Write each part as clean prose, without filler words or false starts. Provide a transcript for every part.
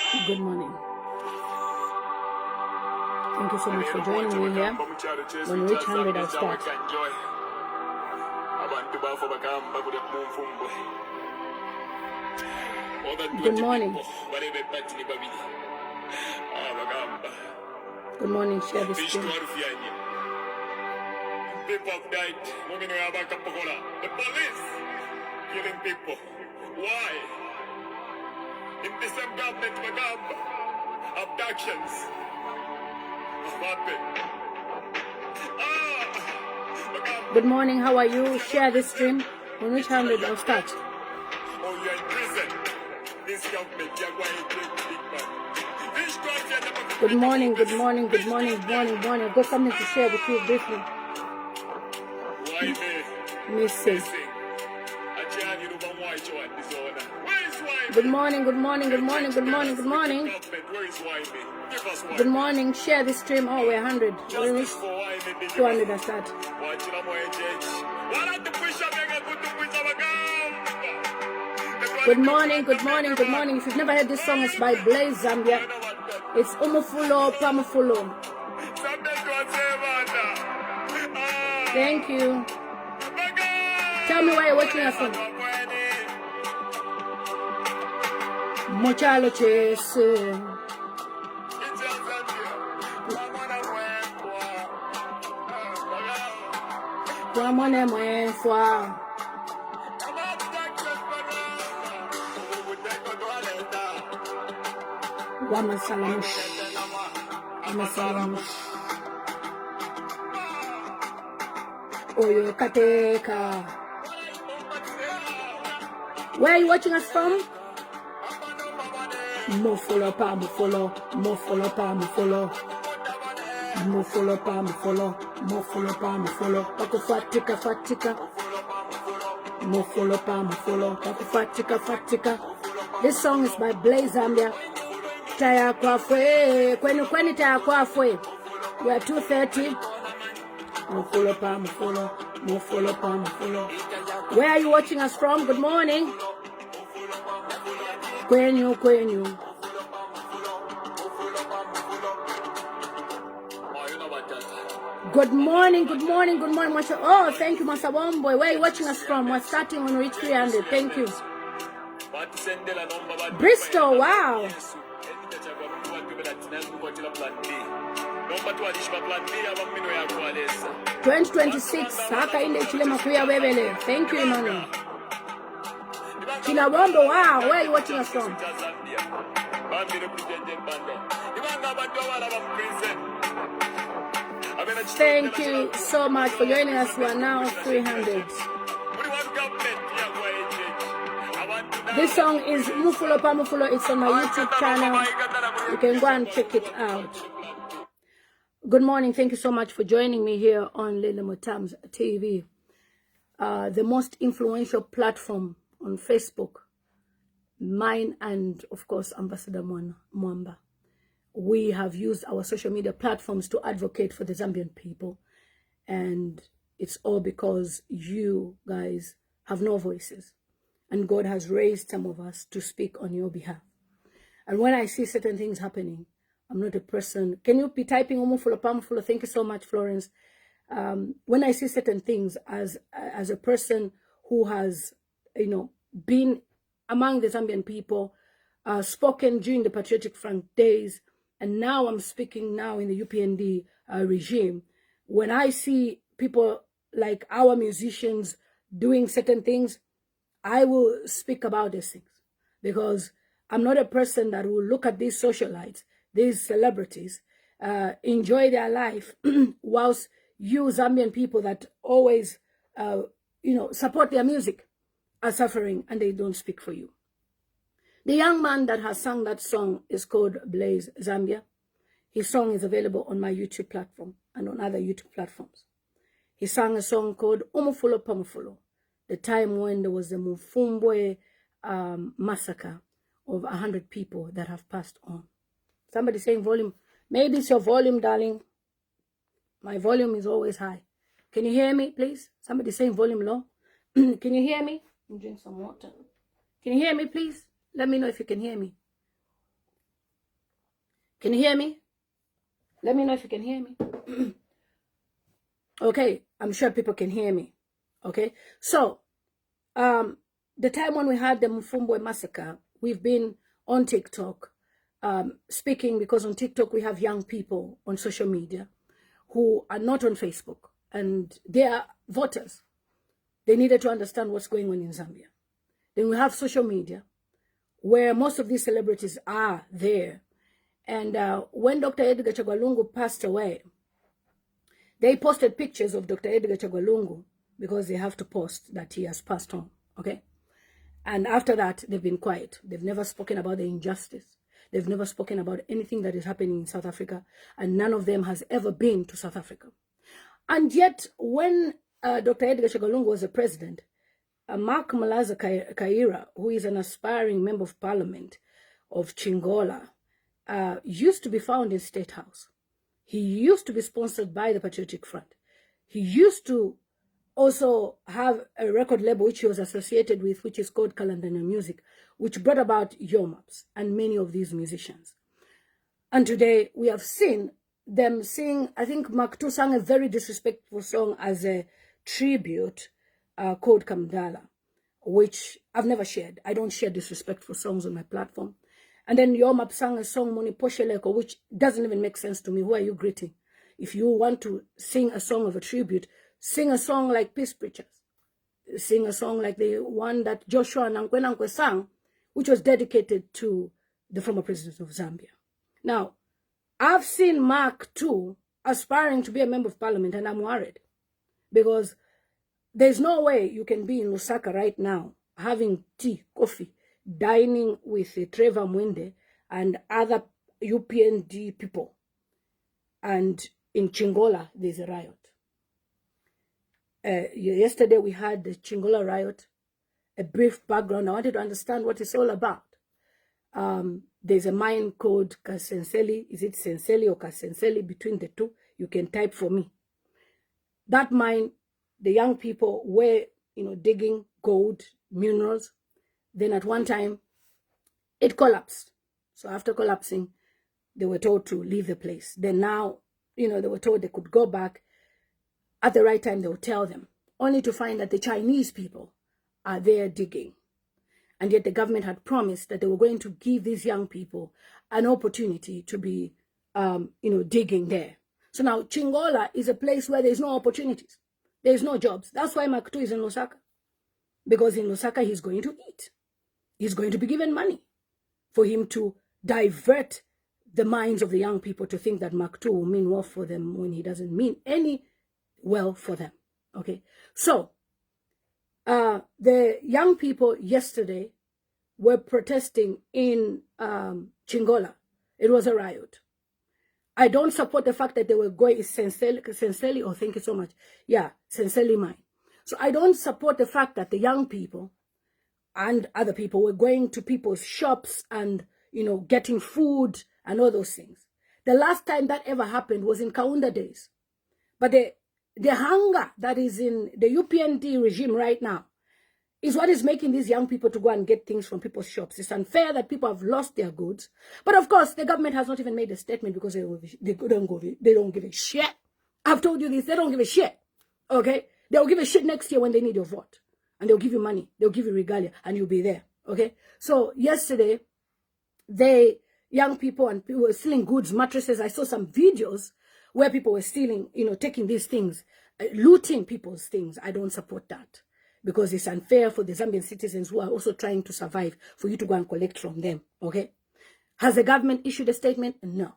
Good morning. Thank you so much for joining me here. When we reach 100, I'll start. Good morning. Good morning, share this stream. People have died. The police killing people. Why? In the same government, Magamba, abductions have happened. Good morning, how are you? Share this stream. When we reach 100, I'll start. Oh, you're in prison. This government, you're going to big man. Good morning, good morning, good morning, good morning, good morning. I've got something to share with you briefly. Why Missing. Good morning, good morning, good morning, good morning, good morning. Good morning, share this stream. Oh, we're 100. We'll reach 200 and start. Good morning, good morning, good morning. If you've never heard this song, it's by Blaze Zambia. It's Umufulo Pamufulo. Thank you. Tell me where you're watching us from. Mochalo chese. Wamone mwenfwa. Wamasalamush. Wamasalamush. Oyo kateka. Where are you watching us from? Mofolo pa mofolo, mofolo pa mofolo, mofolo pa mofolo, mofolo pa mofolo. Pako fatika fatika, mofolo pa mofolo, pako fatika fatika. This song is by Blaze Zambia. Taya kwafwe, kweni taya kwafwe. We are 2:30. Mofolo pa mofolo, mofolo pa mofolo. Where are you watching us from? Good morning. Kwenyu. Good morning, good morning, good morning. Oh, thank you, Masabomboy. Where are you watching us from? We're starting when we reach 300. Thank you. Bristol, wow. 2026, Hakainde Hichilema kuya webele. Thank you, Emmanuel. Chilawombo, wow. Where are you watching us from? Thank you so much for joining us. We are now 300. This song is Mufulo Pamufulo. It's on my YouTube channel. You can go and check it out. Good morning. Thank you so much for joining me here on Lele Motams TV, the most influential platform on Facebook. Mine and, of course, Ambassador Mwamba. We have used our social media platforms to advocate for the Zambian people. And it's all because you guys have no voices. And God has raised some of us to speak on your behalf. And when I see certain things happening, I'm not a person. Can you be typing Umufulo Pamufulo? Thank you so much, Florence. When I see certain things as a person who has, been among the Zambian people, spoken during the Patriotic Front days, and now I'm speaking now in the Upnd regime. When I see people like our musicians doing certain things, I will speak about these things, because I'm not a person that will look at these socialites, these celebrities, enjoy their life, whilst you Zambian people that always, support their music are suffering and they don't speak for you. The young man that has sung that song is called Blaze Zambia. His song is available on my YouTube platform and on other YouTube platforms. He sang a song called Umufulo Pamufulo, the time when there was the Mufumbwe massacre of 100 people that have passed on. Somebody saying volume. Maybe it's your volume, darling. My volume is always high. Can you hear me, please? Somebody saying volume low. Can you hear me? I'll drink some water. Can you hear me, please? Let me know if you can hear me. Can you hear me? Let me know if you can hear me. Okay, I'm sure people can hear me. Okay, so the time when we had the Mfumbwe massacre, we've been on TikTok speaking, because on TikTok we have young people on social media who are not on Facebook, and they are voters. They needed to understand what's going on in Zambia. Then we have social media, where most of these celebrities are there. And when Dr. Edgar Lungu passed away, they posted pictures of Dr. Edgar Lungu, because they have to post that he has passed on, okay? And after that, they've been quiet. They've never spoken about the injustice. They've never spoken about anything that is happening in South Africa, and none of them has ever been to South Africa. And yet, when Dr. Edgar Lungu was the president, Mark Malaza Kaira, who is an aspiring member of parliament of Chingola, used to be found in State House. He used to be sponsored by the Patriotic Front. He used to also have a record label which he was associated with, which is called Kalandana Music, which brought about Yomaps and many of these musicians. And today we have seen them sing, I think Maku sang a very disrespectful song as a tribute called Kamdala, which I've never shared. I don't share disrespectful songs on my platform. And then Yomap sang a song, Moni Posheleko, which doesn't even make sense to me. Who are you greeting? If you want to sing a song of a tribute, sing a song like Peace Preachers. Sing a song like the one that Joshua Nankwe sang, which was dedicated to the former president of Zambia. Now, I've seen Mark too aspiring to be a member of parliament, and I'm worried, because there's no way you can be in Lusaka right now having tea, coffee, dining with Trevor Mwinde and other UPND people, and in Chingola there's a riot. Yesterday we had the Chingola riot. A brief background. I wanted to understand what it's all about. There's a mine called Kasenseli. Is it Senseli or Kasenseli? Between the two, you can type for me. That mine, the young people were, digging gold, minerals. Then at one time, it collapsed. So after collapsing, they were told to leave the place. Then now, they were told they could go back. At the right time, they would tell them, only to find that the Chinese people are there digging. And yet the government had promised that they were going to give these young people an opportunity to be, digging there. So now Chingola is a place where there's no opportunities. There's no jobs. That's why Maku is in Lusaka. Because in Lusaka, he's going to eat. He's going to be given money for him to divert the minds of the young people to think that Maku will mean well for them when he doesn't mean any well for them. Okay. So, the young people yesterday were protesting in Chingola. It was a riot. I don't support the fact that they were going Senseli, oh, thank you so much. Yeah, Senseli mine. So I don't support the fact that the young people and other people were going to people's shops and, getting food and all those things. The last time that ever happened was in Kaunda days. But the hunger that is in the UPND regime right now is what is making these young people to go and get things from people's shops. It's unfair that people have lost their goods. But of course, the government has not even made a statement because they don't give a shit. I've told you this, they don't give a shit. Okay? They'll give a shit next year when they need your vote. And they'll give you money. They'll give you regalia and you'll be there. Okay? So yesterday, young people and people were stealing goods, mattresses. I saw some videos where people were stealing, taking these things, looting people's things. I don't support that. Because it's unfair for the Zambian citizens who are also trying to survive for you to go and collect from them, okay? Has the government issued a statement? No.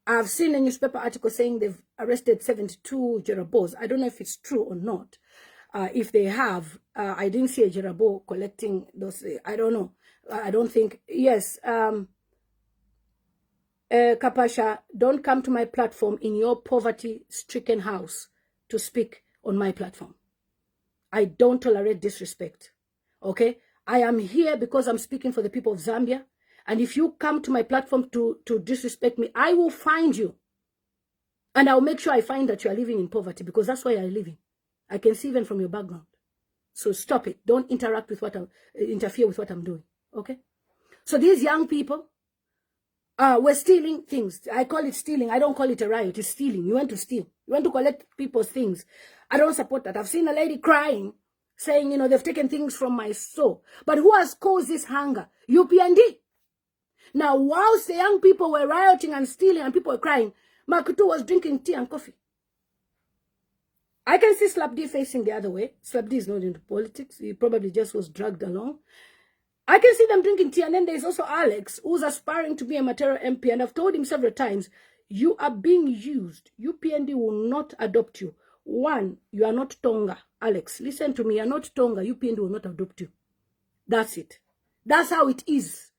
I've seen a newspaper article saying they've arrested 72 Jerabos. I don't know if it's true or not. If they have, I didn't see a Jerabo collecting those, I don't know. I don't think, yes. Kapasha, don't come to my platform in your poverty-stricken house to speak on my platform. I don't tolerate disrespect, okay? I am here because I'm speaking for the people of Zambia. And if you come to my platform to disrespect me, I will find you. And I'll make sure I find that you are living in poverty because that's where you're living. I can see even from your background. So stop it. Don't interfere with what I'm doing, okay? So these young people were stealing things. I call it stealing. I don't call it a riot. It's stealing. You went to steal. You went to collect people's things. I don't support that. I've seen a lady crying, saying, you know, they've taken things from my store. But who has caused this hunger? UPND. Now, whilst the young people were rioting and stealing and people were crying, Maku was drinking tea and coffee. I can see Slap D facing the other way. Slap D is not into politics. He probably just was dragged along. I can see them drinking tea. And then there's also Alex, who's aspiring to be a Matera MP. And I've told him several times, you are being used. UPND will not adopt you. One, you are not Tonga. Alex, listen to me. You are not Tonga. UPND will not adopt you. That's it. That's how it is.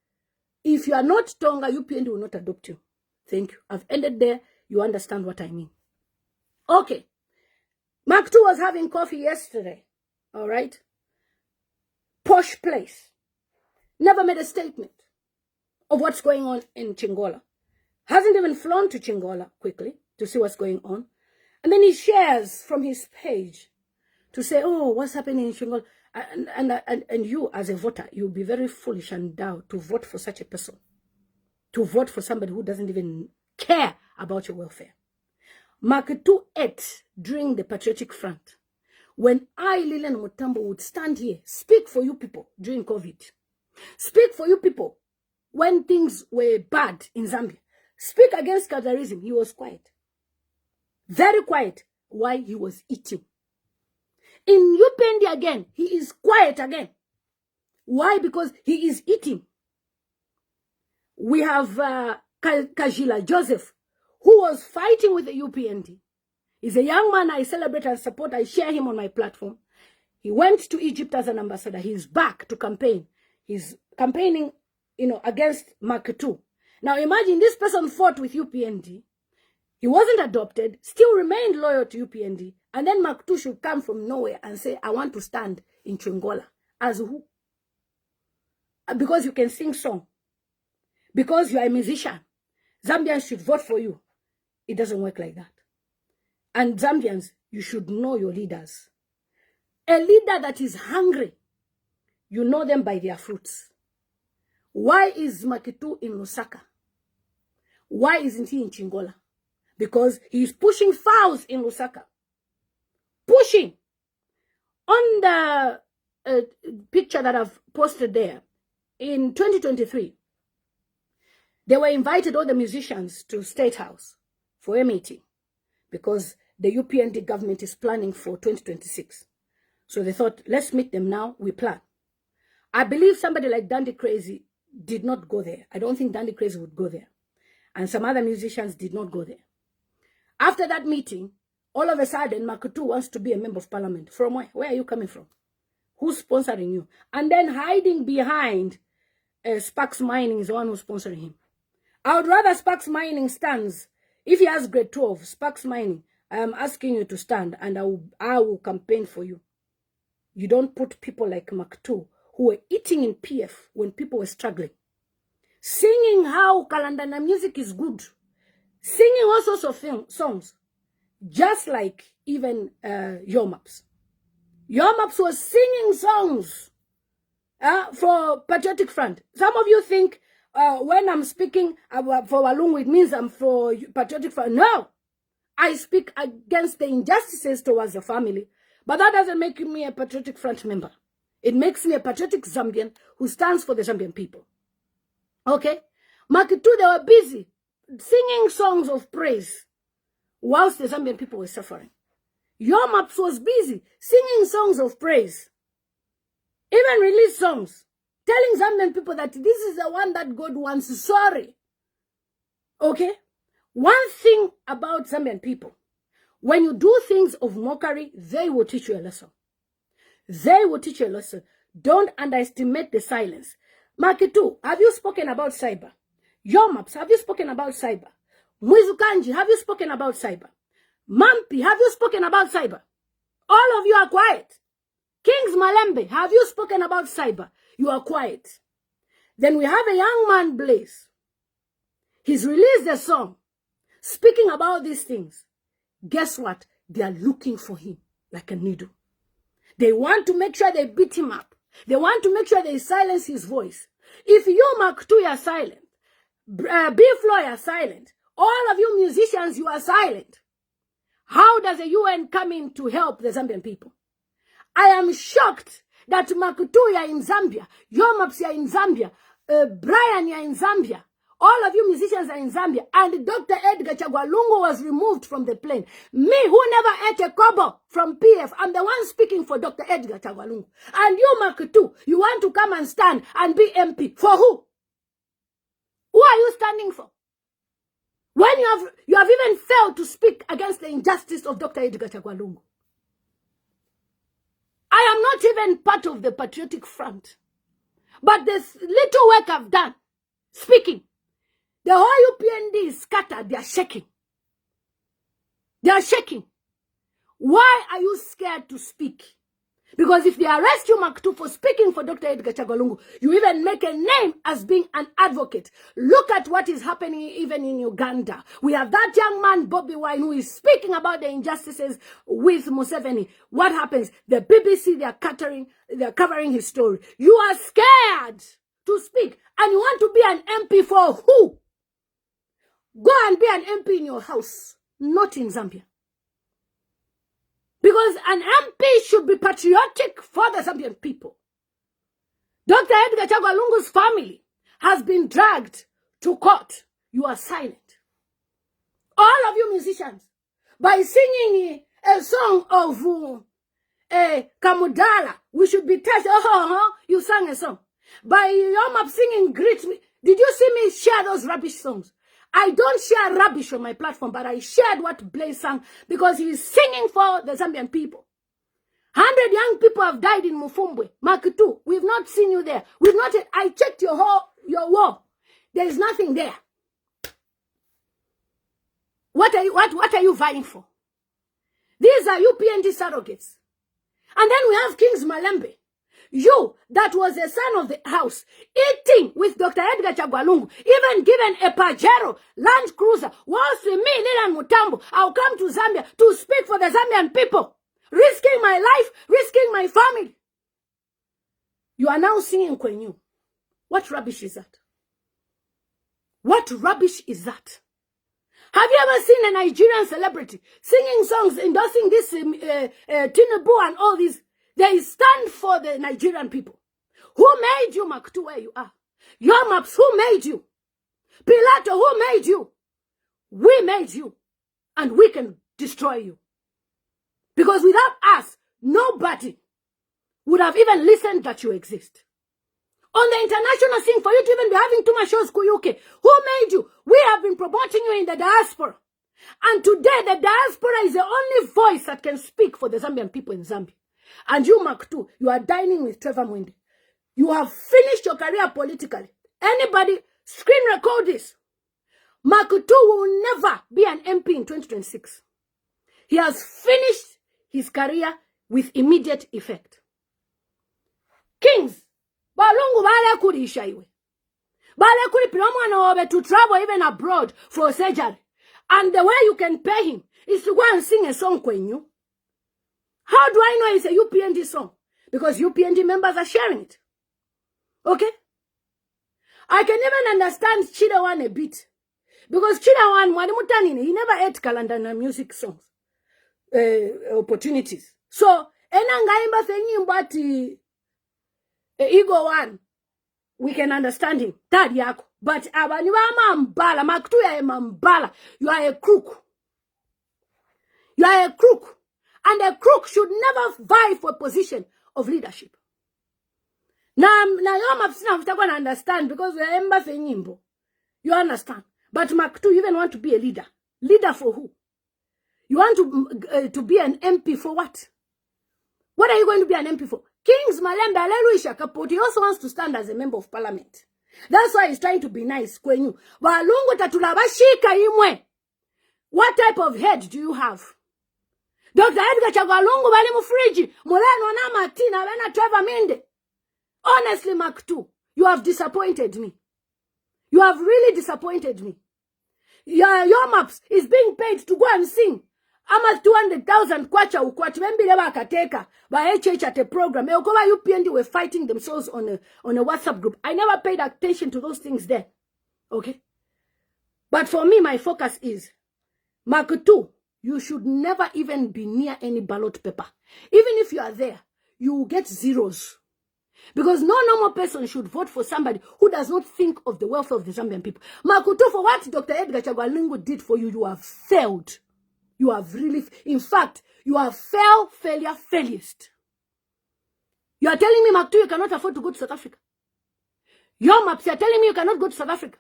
If you are not Tonga, UPND will not adopt you. Thank you. I've ended there. You understand what I mean. Okay. Maku was having coffee yesterday. All right. Posh place. Never made a statement of what's going on in Chingola. Hasn't even flown to Chingola quickly to see what's going on. And then he shares from his page to say, oh, what's happening in Chingola? And you, as a voter, you'll be very foolish and down to vote for such a person. To vote for somebody who doesn't even care about your welfare. Maku ate during the Patriotic Front. When I, Lilian Mutambo, would stand here, speak for you people during COVID. Speak for you people when things were bad in Zambia. Speak against terrorism. He was quiet. Very quiet while he was eating. In Upnd again, he is quiet again. Why? Because he is eating. We have Kajila Joseph, who was fighting with the UPND. He's a young man I celebrate and support. I share him on my platform. He went to Egypt as an ambassador. He's back to campaign. He's campaigning, you know, against Maku. Now imagine this person fought with UPND. He wasn't adopted, still remained loyal to UPND. And then Maku should come from nowhere and say, I want to stand in Chingola. As who? Because you can sing song. Because you are a musician. Zambians should vote for you. It doesn't work like that. And Zambians, you should know your leaders. A leader that is hungry, you know them by their fruits. Why is Maku in Lusaka? Why isn't he in Chingola? Because he's pushing fouls in Lusaka. Pushing. On the picture that I've posted there, in 2023, they were invited, all the musicians, to State House for a meeting because the UPND government is planning for 2026. So they thought, let's meet them now, we plan. I believe somebody like Dandy Crazy did not go there. I don't think Dandy Crazy would go there. And some other musicians did not go there. After that meeting, all of a sudden, Maku wants to be a member of parliament. From where? Where are you coming from? Who's sponsoring you? And then hiding behind Sparks Mining is the one who's sponsoring him. I would rather Sparks Mining stands. If he has grade 12, Sparks Mining, I am asking you to stand and I will campaign for you. You don't put people like Maku who were eating in PF when people were struggling. Singing how Kalandana music is good. Singing all sorts of songs. Just like even Yomaps. Yomaps was singing songs for Patriotic Front. Some of you think when I'm speaking for Lungu, it means I'm for Patriotic Front. No. I speak against the injustices towards the family. But that doesn't make me a Patriotic Front member. It makes me a patriotic Zambian who stands for the Zambian people. Okay? Maku, they were busy singing songs of praise whilst the Zambian people were suffering. Yomaps was busy singing songs of praise. Even released songs telling Zambian people that this is the one that God wants. Sorry. Okay? One thing about Zambian people, when you do things of mockery, they will teach you a lesson. They will teach you a lesson. Don't underestimate the silence. Maku, have you spoken about cyber? Yomaps, have you spoken about cyber? Mwizukanji, have you spoken about cyber? Pompy, have you spoken about cyber? All of you are quiet. Kings Malembe, have you spoken about cyber? You are quiet. Then we have a young man, Blaze. He's released a song speaking about these things. Guess what? They are looking for him like a needle. They want to make sure they beat him up. They want to make sure they silence his voice. If you, Maku, are silent, B-Flow, you are silent. All of you musicians, you are silent. How does the UN come in to help the Zambian people? I am shocked that Makutu are in Zambia, Yomaps are in Zambia, Brian are in Zambia. All of you musicians are in Zambia. And Dr. Edgar Lungu was removed from the plane. Me, who never ate a kobo from PF, I'm the one speaking for Dr. Edgar Lungu. And you, Makutu, you want to come and stand and be MP. For who? Who are you standing for? When you have even failed to speak against the injustice of Dr. Edgar Lungu. I am not even part of the Patriotic Front. But this little work I've done, speaking, the whole UPND is scattered. They are shaking. They are shaking. Why are you scared to speak? Because if they arrest you, Makutu, for speaking for Dr. Edgar Lungu, you even make a name as being an advocate. Look at what is happening even in Uganda. We have that young man, Bobby Wine, who is speaking about the injustices with Museveni. What happens? The BBC, they're covering his story. You are scared to speak, and you want to be an MP for who? Go and be an MP in your house, not in Zambia. Because an MP should be patriotic for the Zambian people. Dr. Edgar Lungu's family has been dragged to court. You are silent. All of you musicians, by singing a song of Kamudala, we should be touched. You sang a song. By Yomap singing Greet Me. Did you see me share those rubbish songs? I don't share rubbish on my platform, but I shared what Blaze sang because he is singing for the Zambian people. 100 young people have died in Mufumbwe. Makutu, we've not seen you there. I checked your wall. There is nothing there. What are you vying for? These are UPND surrogates. And then we have Kings Malembe. You, that was the son of the house, eating with Dr. Edgar Lungu, even given a Pajero, Land Cruiser, whilst with me, Lilan Mutambo, I'll come to Zambia to speak for the Zambian people, risking my life, risking my family. You are now singing Kwenyu. What rubbish is that? What rubbish is that? Have you ever seen a Nigerian celebrity singing songs, endorsing this Tinubu and all these? They stand for the Nigerian people. Who made you, Makutu, where you are? Your maps, who made you? Pilato, who made you? We made you. And we can destroy you. Because without us, nobody would have even listened that you exist. On the international scene, for you to even be having too much shows, Kuyuke, who made you? We have been promoting you in the diaspora. And today, the diaspora is the only voice that can speak for the Zambian people in Zambia. And you, Makutu, you are dining with Trevor Mwende. You have finished your career politically. Anybody, screen record this. Makutu will never be an MP in 2026. He has finished his career with immediate effect. Kings, balungu bale kurisha iwe. Bale kuri pilomwana obe to travel even abroad for surgery. And the way you can pay him is to go and sing a song kwenyu. How do I know it's a UPND song? Because UPND members are sharing it. Okay? I can even understand Chidawan a bit. Because Chidawan, he never ate Kalandana music songs. Opportunities. So, enangaimba thinking about ego one. We can understand him. Tad yako. But abaniwa mbala. Makutu ya mbala. You are a crook. You are a crook. And a crook should never vie for a position of leadership. Now you understand because we are embassy nyimbo. You understand. But Makutu, you even want to be a leader. Leader for who? You want to be an MP for what? What are you going to be an MP for? Kings Malembe, Aleluisha Kapoti, he also wants to stand as a member of parliament. That's why he's trying to be nice. Kwenyu. Walungu tatulabashika imwe. What type of head do you have? Dr. Edgar Lungu bali mufriji. Muleno na Martina wena Trevor Mwende. Honestly, Makutu, you have disappointed me. You have really disappointed me. Your maps is being paid to go and sing. Ama 200,000 kwacha ukwachi. Mbile wakateka. Ba HH at a program. Eokoba UPND were fighting themselves on a WhatsApp group. I never paid attention to those things there. Okay? But for me, my focus is, Maku, you should never even be near any ballot paper. Even if you are there, you will get zeros. Because no normal person should vote for somebody who does not think of the welfare of the Zambian people. Maku, for what Dr. Edgar Lungu did for you, you have failed. You have really, in fact, you have failurist. You are telling me, Maku, you cannot afford to go to South Africa. Your maps, you are telling me you cannot go to South Africa.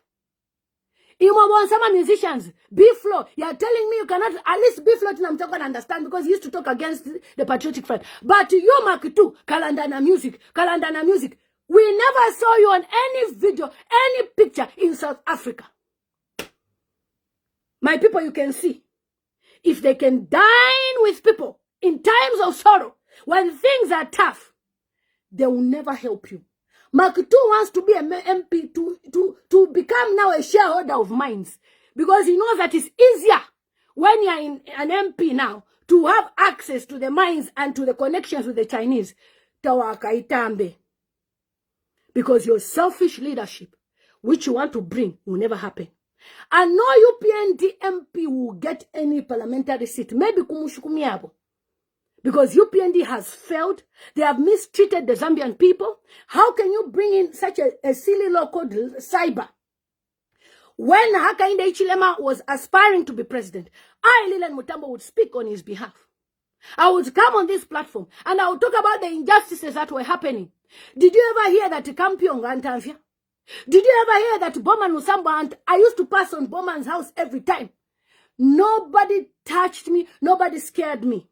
Some musicians, B-Flow, you are telling me you cannot, at least B-Flow, I'm talking to understand because he used to talk against the patriotic front. But you, Maku, Kalandana music, we never saw you on any video, any picture in South Africa. My people, you can see, if they can dine with people in times of sorrow, when things are tough, they will never help you. Maku wants to be an MP to become now a shareholder of mines because he knows that it's easier when you're in an MP now to have access to the mines and to the connections with the Chinese. Because your selfish leadership, which you want to bring, will never happen. And no UPND MP will get any parliamentary seat. Maybe kumushukumiabo. Because UPND has failed. They have mistreated the Zambian people. How can you bring in such a silly law called cyber? When Hakainde Hichilema was aspiring to be president, I, Lilian Mutambo, would speak on his behalf. I would come on this platform and I would talk about the injustices that were happening. Did you ever hear that Kampiong Antanfia? Did you ever hear that Bowman Musamba? I used to pass on Bowman's house every time. Nobody touched me. Nobody scared me.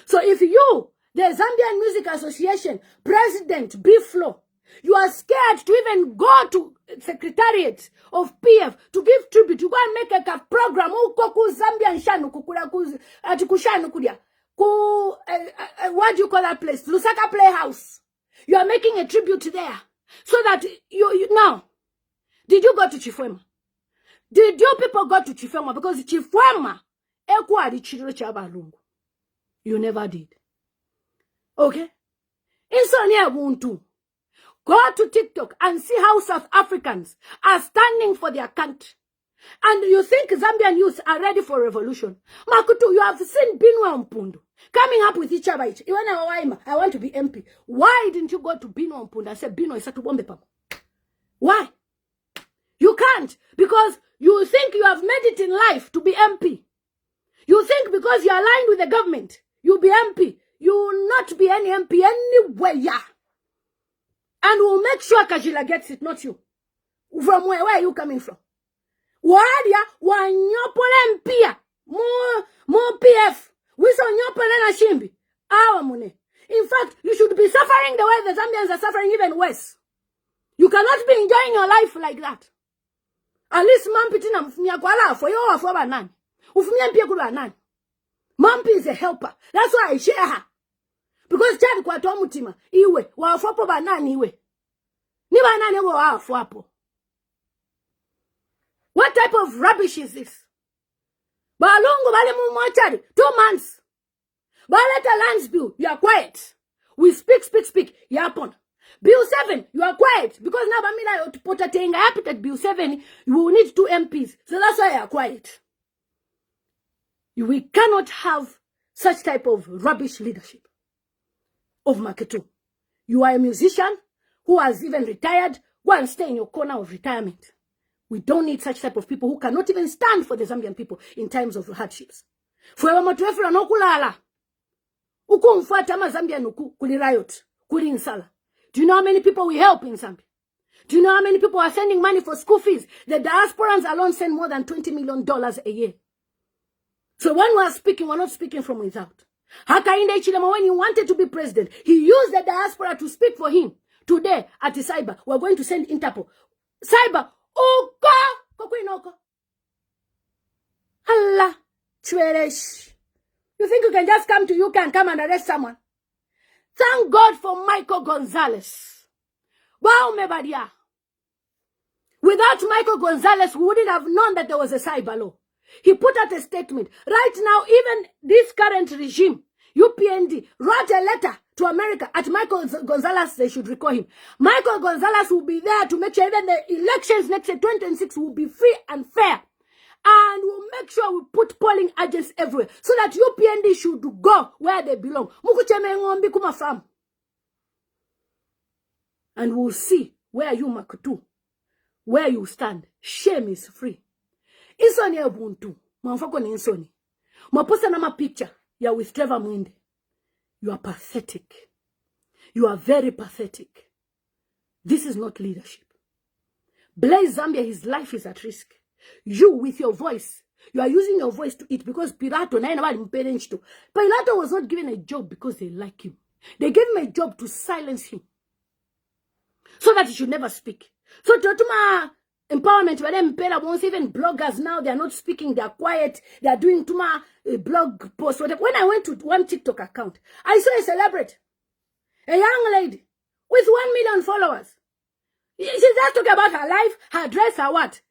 So if you, the Zambian Music Association, President B-Flow, you are scared to even go to Secretariat of PF to give tribute, to go and make a program, Zambian Shanu, what do you call that place? Lusaka Playhouse. You are making a tribute there. So that you now, did you go to Chifwema? Did your people go to Chifwema? Because Chifwema, you never did. Okay? Insonia Ubuntu. Go to TikTok and see how South Africans are standing for their country. And you think Zambian youths are ready for revolution. Makutu, you have seen Binwa Mpundu coming up with each other. I want to be MP. Why didn't you go to Binwa Mpundu and say, Binwa is to bombe pamo? Why? You can't. Because you think you have made it in life to be MP. You think because you are aligned with the government, you'll be MP. You will not be any MP anywhere. Yeah. And we'll make sure Kajila gets it, not you. From where are you coming from? Wadia, wanyopole mpia. More PF. We saw nyopole na shimbi. Awa mune. In fact, you should be suffering the way the Zambians are suffering, even worse. You cannot be enjoying your life like that. At least mampitina mfumia kwa la for yo afoba nani. Ufumia mpia kula nani. Mampi is a helper. That's why I share her. Because chadi kwa tomutima. Iwe. Wa afopo ba nani iwe. Ni ba nani wa afopo. What type of rubbish is this? Balungu bale mumwachari. 2 months. Baleta lands bill. You are quiet. We speak. Yapon. Bill 7. You are quiet. Because now bamila yotupota tenga happy that Bill 7. You will need 2 MPs. So that's why you are quiet. We cannot have such type of rubbish leadership of Maketu. You are a musician who has even retired. Go and stay in your corner of retirement. We don't need such type of people who cannot even stand for the Zambian people in times of hardships. Fuewa matuefura no kulala. Uku mfuata ma Zambia nuku kuli riot, kuli insala. Do you know how many people we help in Zambia? Do you know how many people are sending money for school fees? The diasporans alone send more than $20 million a year. So when we are speaking, we're not speaking from without. Hakainde Hichilema, when he wanted to be president, he used the diaspora to speak for him. Today, at the cyber, we're going to send Interpol. Cyber, Allah, chweresh. You think you can just come to UK and come and arrest someone? Thank God for Michael Gonzalez. Wow, mebadia. Without Michael Gonzalez, we wouldn't have known that there was a cyber law. He put out a statement. Right now, even this current regime, UPND, wrote a letter to America at Michael Gonzalez. They should recall him. Michael Gonzalez will be there to make sure even the elections next year, 2026, will be free and fair. And we'll make sure we put polling agents everywhere so that UPND should go where they belong. And we'll see where you Makutu, where you stand. Shame is free. Insoni Ubuntu. Mwanfako ni insoni. Mwaposa na ma picture ya with Trevor Mwinde. You are pathetic. You are very pathetic. This is not leadership. Blaze Zambia, his life is at risk. You, with your voice, you are using your voice to eat because Pilato was not given a job because they like him. They gave him a job to silence him so that he should never speak. So Totuma empowerment, won't even bloggers now, they are not speaking, they are quiet, they are doing Tuma blog posts. When I went to one TikTok account, I saw a celebrity, a young lady with 1 million followers. She's just talking about her life, her dress, her what.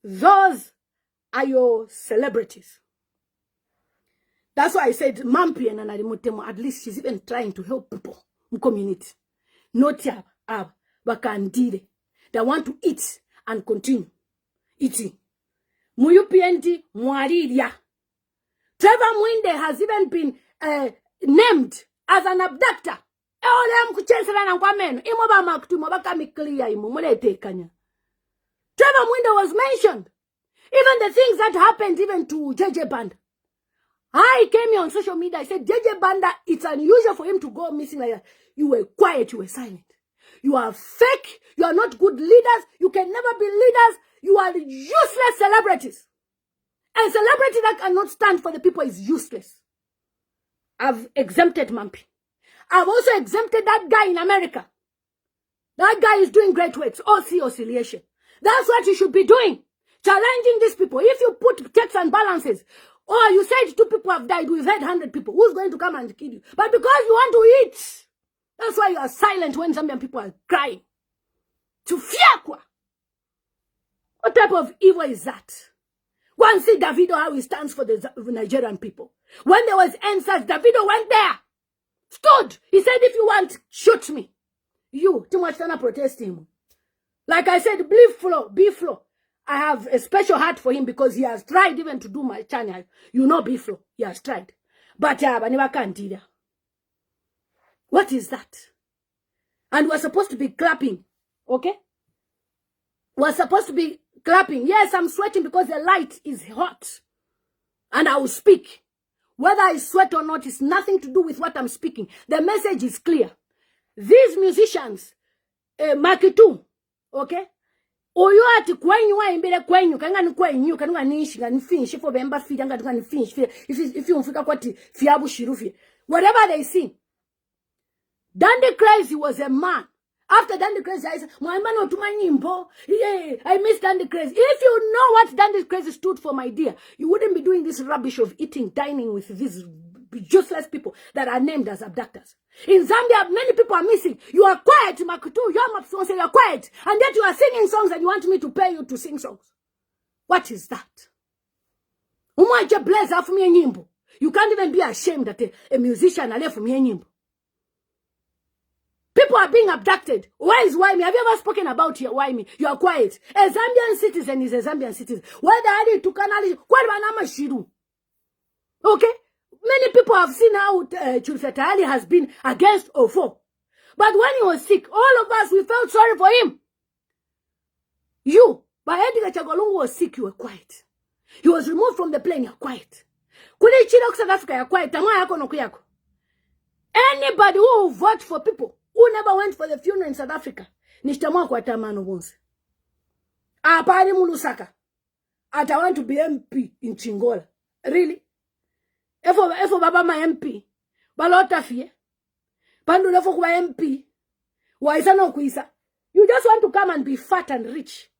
Those are your celebrities. That's why I said Mampi and Anadimutemo, at least she's even trying to help people in community. Not bakandide. They want to eat and continue eating. Muyupienti Mwaridia. Trevor Mwinde has even been named as an abductor. Trevor Mwinde was mentioned. Even the things that happened even to JJ Banda. I came here on social media. I said, JJ Banda, it's unusual for him to go missing like that. You were quiet. You were silent. You are fake. You are not good leaders. You can never be leaders. You are useless celebrities. A celebrity that cannot stand for the people is useless. I've exempted Mampi. I've also exempted that guy in America. That guy is doing great works. OC oscillation. That's what you should be doing. Challenging these people. If you put checks and balances, or you said 2 people have died, we've had 100 people. Who's going to come and kill you? But because you want to eat, that's why you are silent when Zambian people are crying. To fiakwa. What type of evil is that? Go and see Davido how he stands for the Nigerian people. When there was answers, Davido went there. Stood. He said, if you want, shoot me. You, too much time protesting him. Like I said, be flow. I have a special heart for him because he has tried even to do my channel. You know Biflo. He has tried. But I never can do that. What is that? And we're supposed to be clapping. Okay? We're supposed to be clapping. Yes, I'm sweating because the light is hot. And I will speak. Whether I sweat or not is nothing to do with what I'm speaking. The message is clear. These musicians, Macky too, okay? Oyo ati kwenyu wa imbele kwenyu kanga ni kwenyu kanga nishi kanga finish for bemba feed anga kanga finish if you mfika kwati fiabu shirufi whatever they sing. Dandy Crazy was a man. After Dandy Crazy, I said, I miss Dandy Crazy. If you know what Dandy Crazy stood for, my dear, you wouldn't be doing this rubbish of eating, dining with these useless people that are named as abductors. In Zambia, many people are missing. You are quiet, Makutu. You are quiet. And yet you are singing songs and you want me to pay you to sing songs. What is that? You can't even be ashamed that a musician left from here. People are being abducted. Where is Waimi? Have you ever spoken about here, Waimi? You are quiet. A Zambian citizen is a Zambian citizen. Whether I did to Canali, okay? Many people have seen how Chulfetali has been against Ofo. But when he was sick, all of us, we felt sorry for him. You, but Edgar Lungu was sick, you were quiet. He was removed from the plane, you're quiet. Kule Chilok South Africa, you're quiet. Anybody who will vote for people who never went for the funeral in South Africa, nishtamwa kwa tamano bonse. Apari Mulusaka. I want to be MP in Chingola. Really? Efo baba ma MP. Balota fie. Pandu lefo kwa MP. Waisa no kuisa. You just want to come and be fat and rich.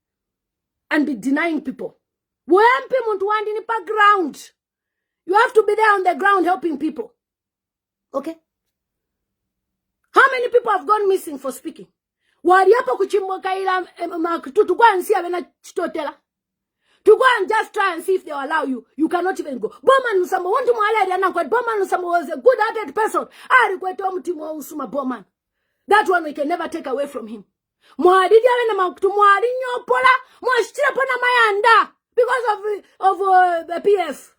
And be denying people. We MP muntu wandi ni pa ground. You have to be there on the ground helping people. Okay? How many people have gone missing for speaking? Wali hapo kuchimboka ila Makutu to go and see avena chitotela. To go and just try and see if they will allow you. You cannot even go. Bowman Lusamba, want to mwala yanakwa. Bowman Lusamba was a good-hearted person. Bowman. That one we can never take away from him. Because because of the PF.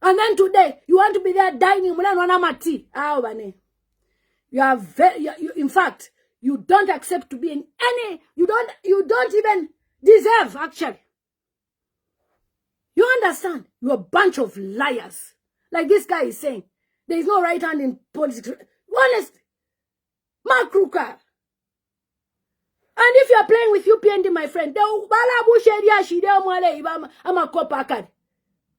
And then today, you want to be there dining. You are very, in fact, you don't accept to be in any, you don't even deserve, actually. You understand? You're a bunch of liars. Like this guy is saying, there is no right hand in politics. Honestly, Maku. And if you are playing with UPND, my friend,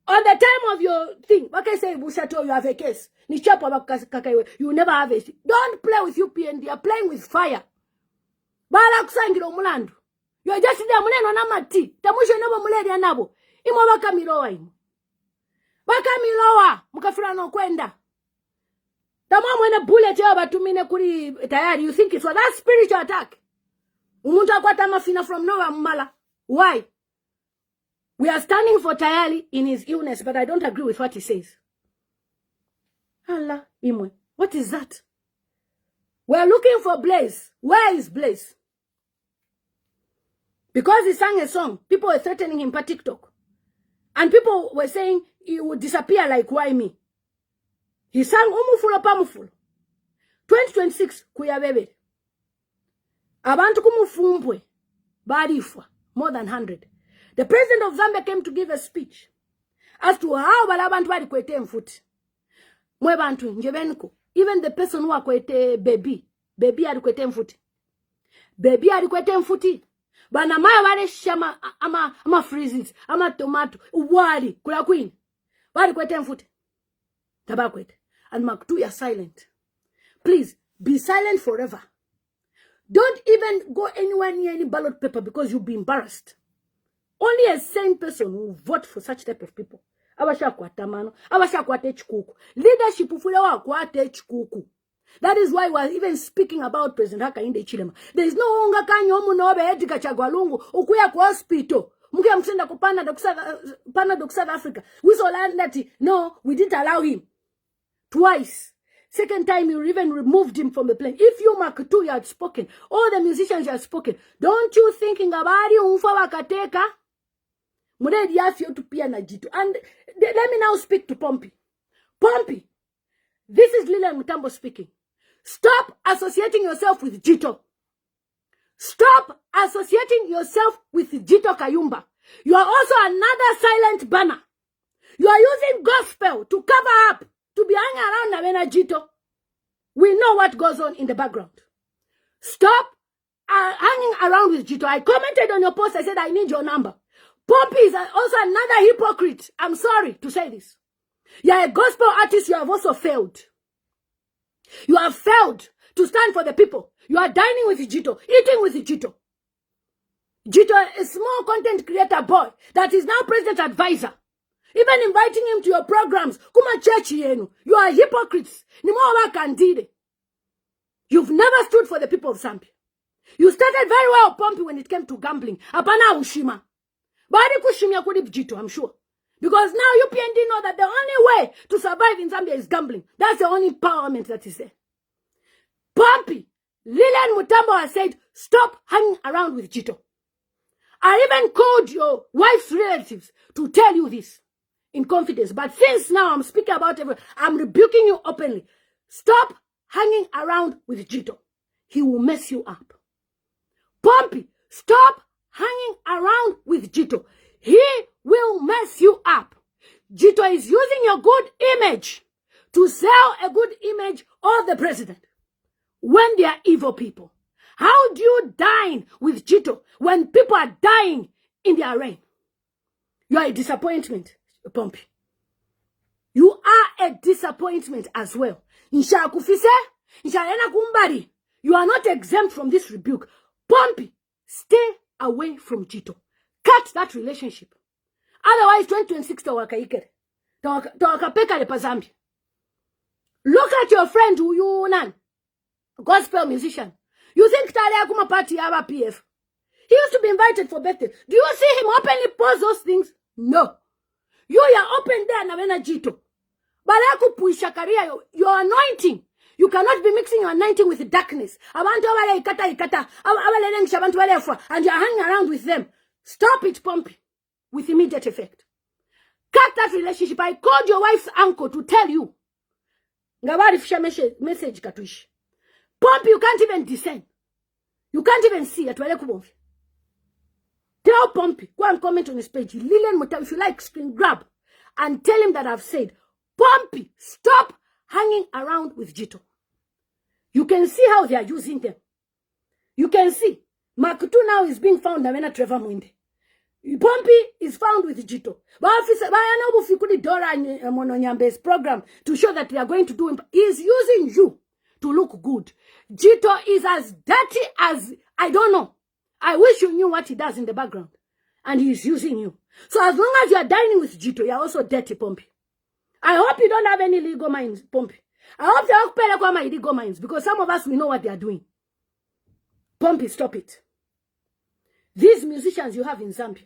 on the time of your thing, what can I say, Bushato, you have a case. You never have a. Don't play with UPND. You're playing with fire. You are just there. Namati. Tamusha no muledi anabo. Imo bakamilowa imo. Bakamilowa. Mukafura no kwenda. Tama mwene bullet yoba tumine kuri tayari. You think it's for that spiritual attack? Umuntu akwata mafina from nowhere mala. Why? We are standing for Tayali in his illness, but I don't agree with what he says. Allah, Imwe. What is that? We are looking for Blaze. Where is Blaze? Because he sang a song, people were threatening him per TikTok. And people were saying he would disappear like why me? He sang Umufulo Pamufulo. 2026, Kuya Bebe. Abantu kumufumbwe. Barifwa. More than 100. The president of Zambia came to give a speech as to how balabantu bali kwete mfuti. Mwebantu njebenko. Even the person who akwete baby alikwete mfuti. Baby alikwete mfuti. Bana maya wale shama ama freezes, ama tomato, uwali, kula queen. Bali kwete mfuti. Tabakwete. And Maku, you're silent. Please, be silent forever. Don't even go anywhere near any ballot paper because you'll be embarrassed. Only a sane person will vote for such type of people. Leadership that is why we are even speaking about President Hakainde Hichilema. There is no longer kanyomu no Edgar Lungu ukuya ku hospital. Muke msenda kupanda to South Africa. We saw that no, we didn't allow him. Twice. Second time, you even removed him from the plane. If you, Maku, you had spoken, all the musicians had spoken, don't you thinking about it? And let me now speak to Pompy. Pompy, this is Lila Mutambo speaking. Stop associating yourself with Jito. Stop associating yourself with Jito Kayumba. You are also another silent banner. You are using gospel to cover up, to be hanging around Navena Jito. We know what goes on in the background. Stop hanging around with Jito. I commented on your post. I said, I need your number. Pompy is also another hypocrite. I'm sorry to say this. You are a gospel artist. You have also failed. You have failed to stand for the people. You are dining with Jito, eating with Jito. Jito, a small content creator boy that is now president advisor. Even inviting him to your programs. Kuma church yenu. You are hypocrites. You've never stood for the people of Zambia. You started very well, Pompy, when it came to gambling. Apana ushima. Bari kushimia kudi Jito, I'm sure. Because now UPND know that the only way to survive in Zambia is gambling. That's the only empowerment that is there. Pompy, Lilian Mutambo has said, stop hanging around with Jito. I even called your wife's relatives to tell you this in confidence. But since now I'm speaking about it, I'm rebuking you openly. Stop hanging around with Jito. He will mess you up. Pompy, stop hanging around with Jito. He will mess you up. Jito is using your good image to sell a good image of the president when they are evil people. How do you dine with Jito when people are dying in their reign? You are a disappointment, Pompy. You are a disappointment as well. You are not exempt from this rebuke. Pompy, stay away from Jito. Cut that relationship. Otherwise, 2026 tawakapeka lepa Zambia. Look at your friend who you nan, gospel musician. You think Talia Kuma party our PF? He used to be invited for birthday. Do you see him openly post those things? No. You are open there na vena Jito. Balaku puisha career your anointing. You cannot be mixing your anointing with darkness. And you are hanging around with them. Stop it, Pompy. with immediate effect. Cut that relationship. I called your wife's uncle to tell you. Ngabari fisha message katuishi. Pompy, you can't even descend. You can't even see it. Tell Pompy, go and comment on his page. Lilian Muta, if you like, screen grab and tell him that I've said, Pompy, stop hanging around with Jito. You can see how they are using them. You can see. Maku now is being found na Trevor Mwinde. Pompy is found with Jito. Mononyambe's program to show that they are going to do him. He's using you to look good. Jito is as dirty as, I don't know. I wish you knew what he does in the background. And he's using you. So as long as you are dining with Jito, you're also dirty, Pompy. I hope you don't have any legal minds, Pompy. I hope they don't pay my illegal minds, because some of us, we know what they are doing. Pompy, stop it. These musicians you have in Zambia,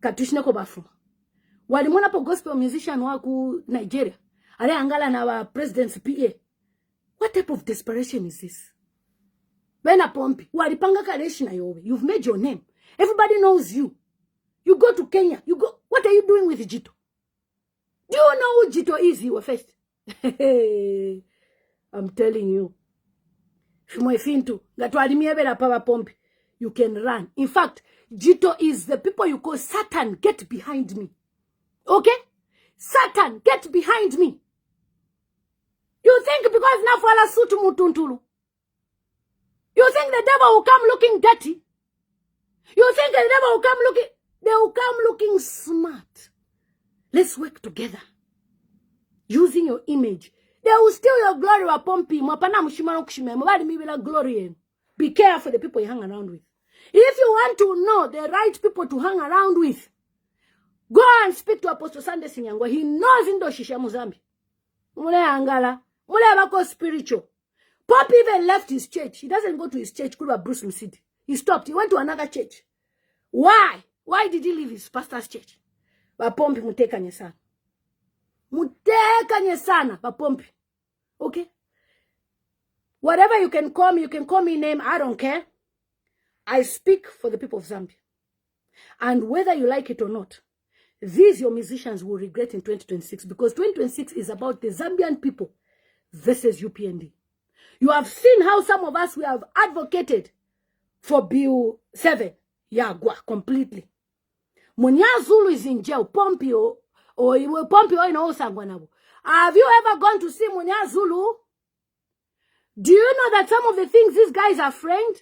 Katushne Kobafu, walimona po gospel musician waku Nigeria, ale angala na wa president's PA. What type of desperation is this? Bena Pompy, walipanga kareshi na yowe. You've made your name. Everybody knows you. You go to Kenya. You go. What are you doing with Jito? Do you know who Jito is? You were first. I'm telling you. You can run. In fact, Jito is the people you call Satan. Get behind me. Okay? Satan, get behind me. You think because Nafala sutu mutuntulu, you think the devil will come looking dirty? You think the devil will come looking, they will come looking smart. Let's work together. Using your image. They will steal your glory wa Pompy. Glory. Be careful the people you hang around with. If you want to know the right people to hang around with, go and speak to Apostle Sunday Sinyangwa. He knows Indo Shisha Muzambi. Mule angala. Mule wako spiritual. Pompy even left his church. He doesn't go to his church. Bruce Msidi. He stopped. He went to another church. Why? Why did he leave his pastor's church? Ba Pompy muteka nyesana. Muteka nyesana. Ba Pompy. Okay? Whatever you can call me name, I don't care. I speak for the people of Zambia. And whether you like it or not, these your musicians will regret in 2026, because 2026 is about the Zambian people versus Upnd. You have seen how some of us, we have advocated for Bill 7. Yagwa, completely. Munya Zulu is in jail. Pompy or Pompy or in Osangwanabo. Have you ever gone to see Munya Zulu? Do you know that some of the things these guys are framed?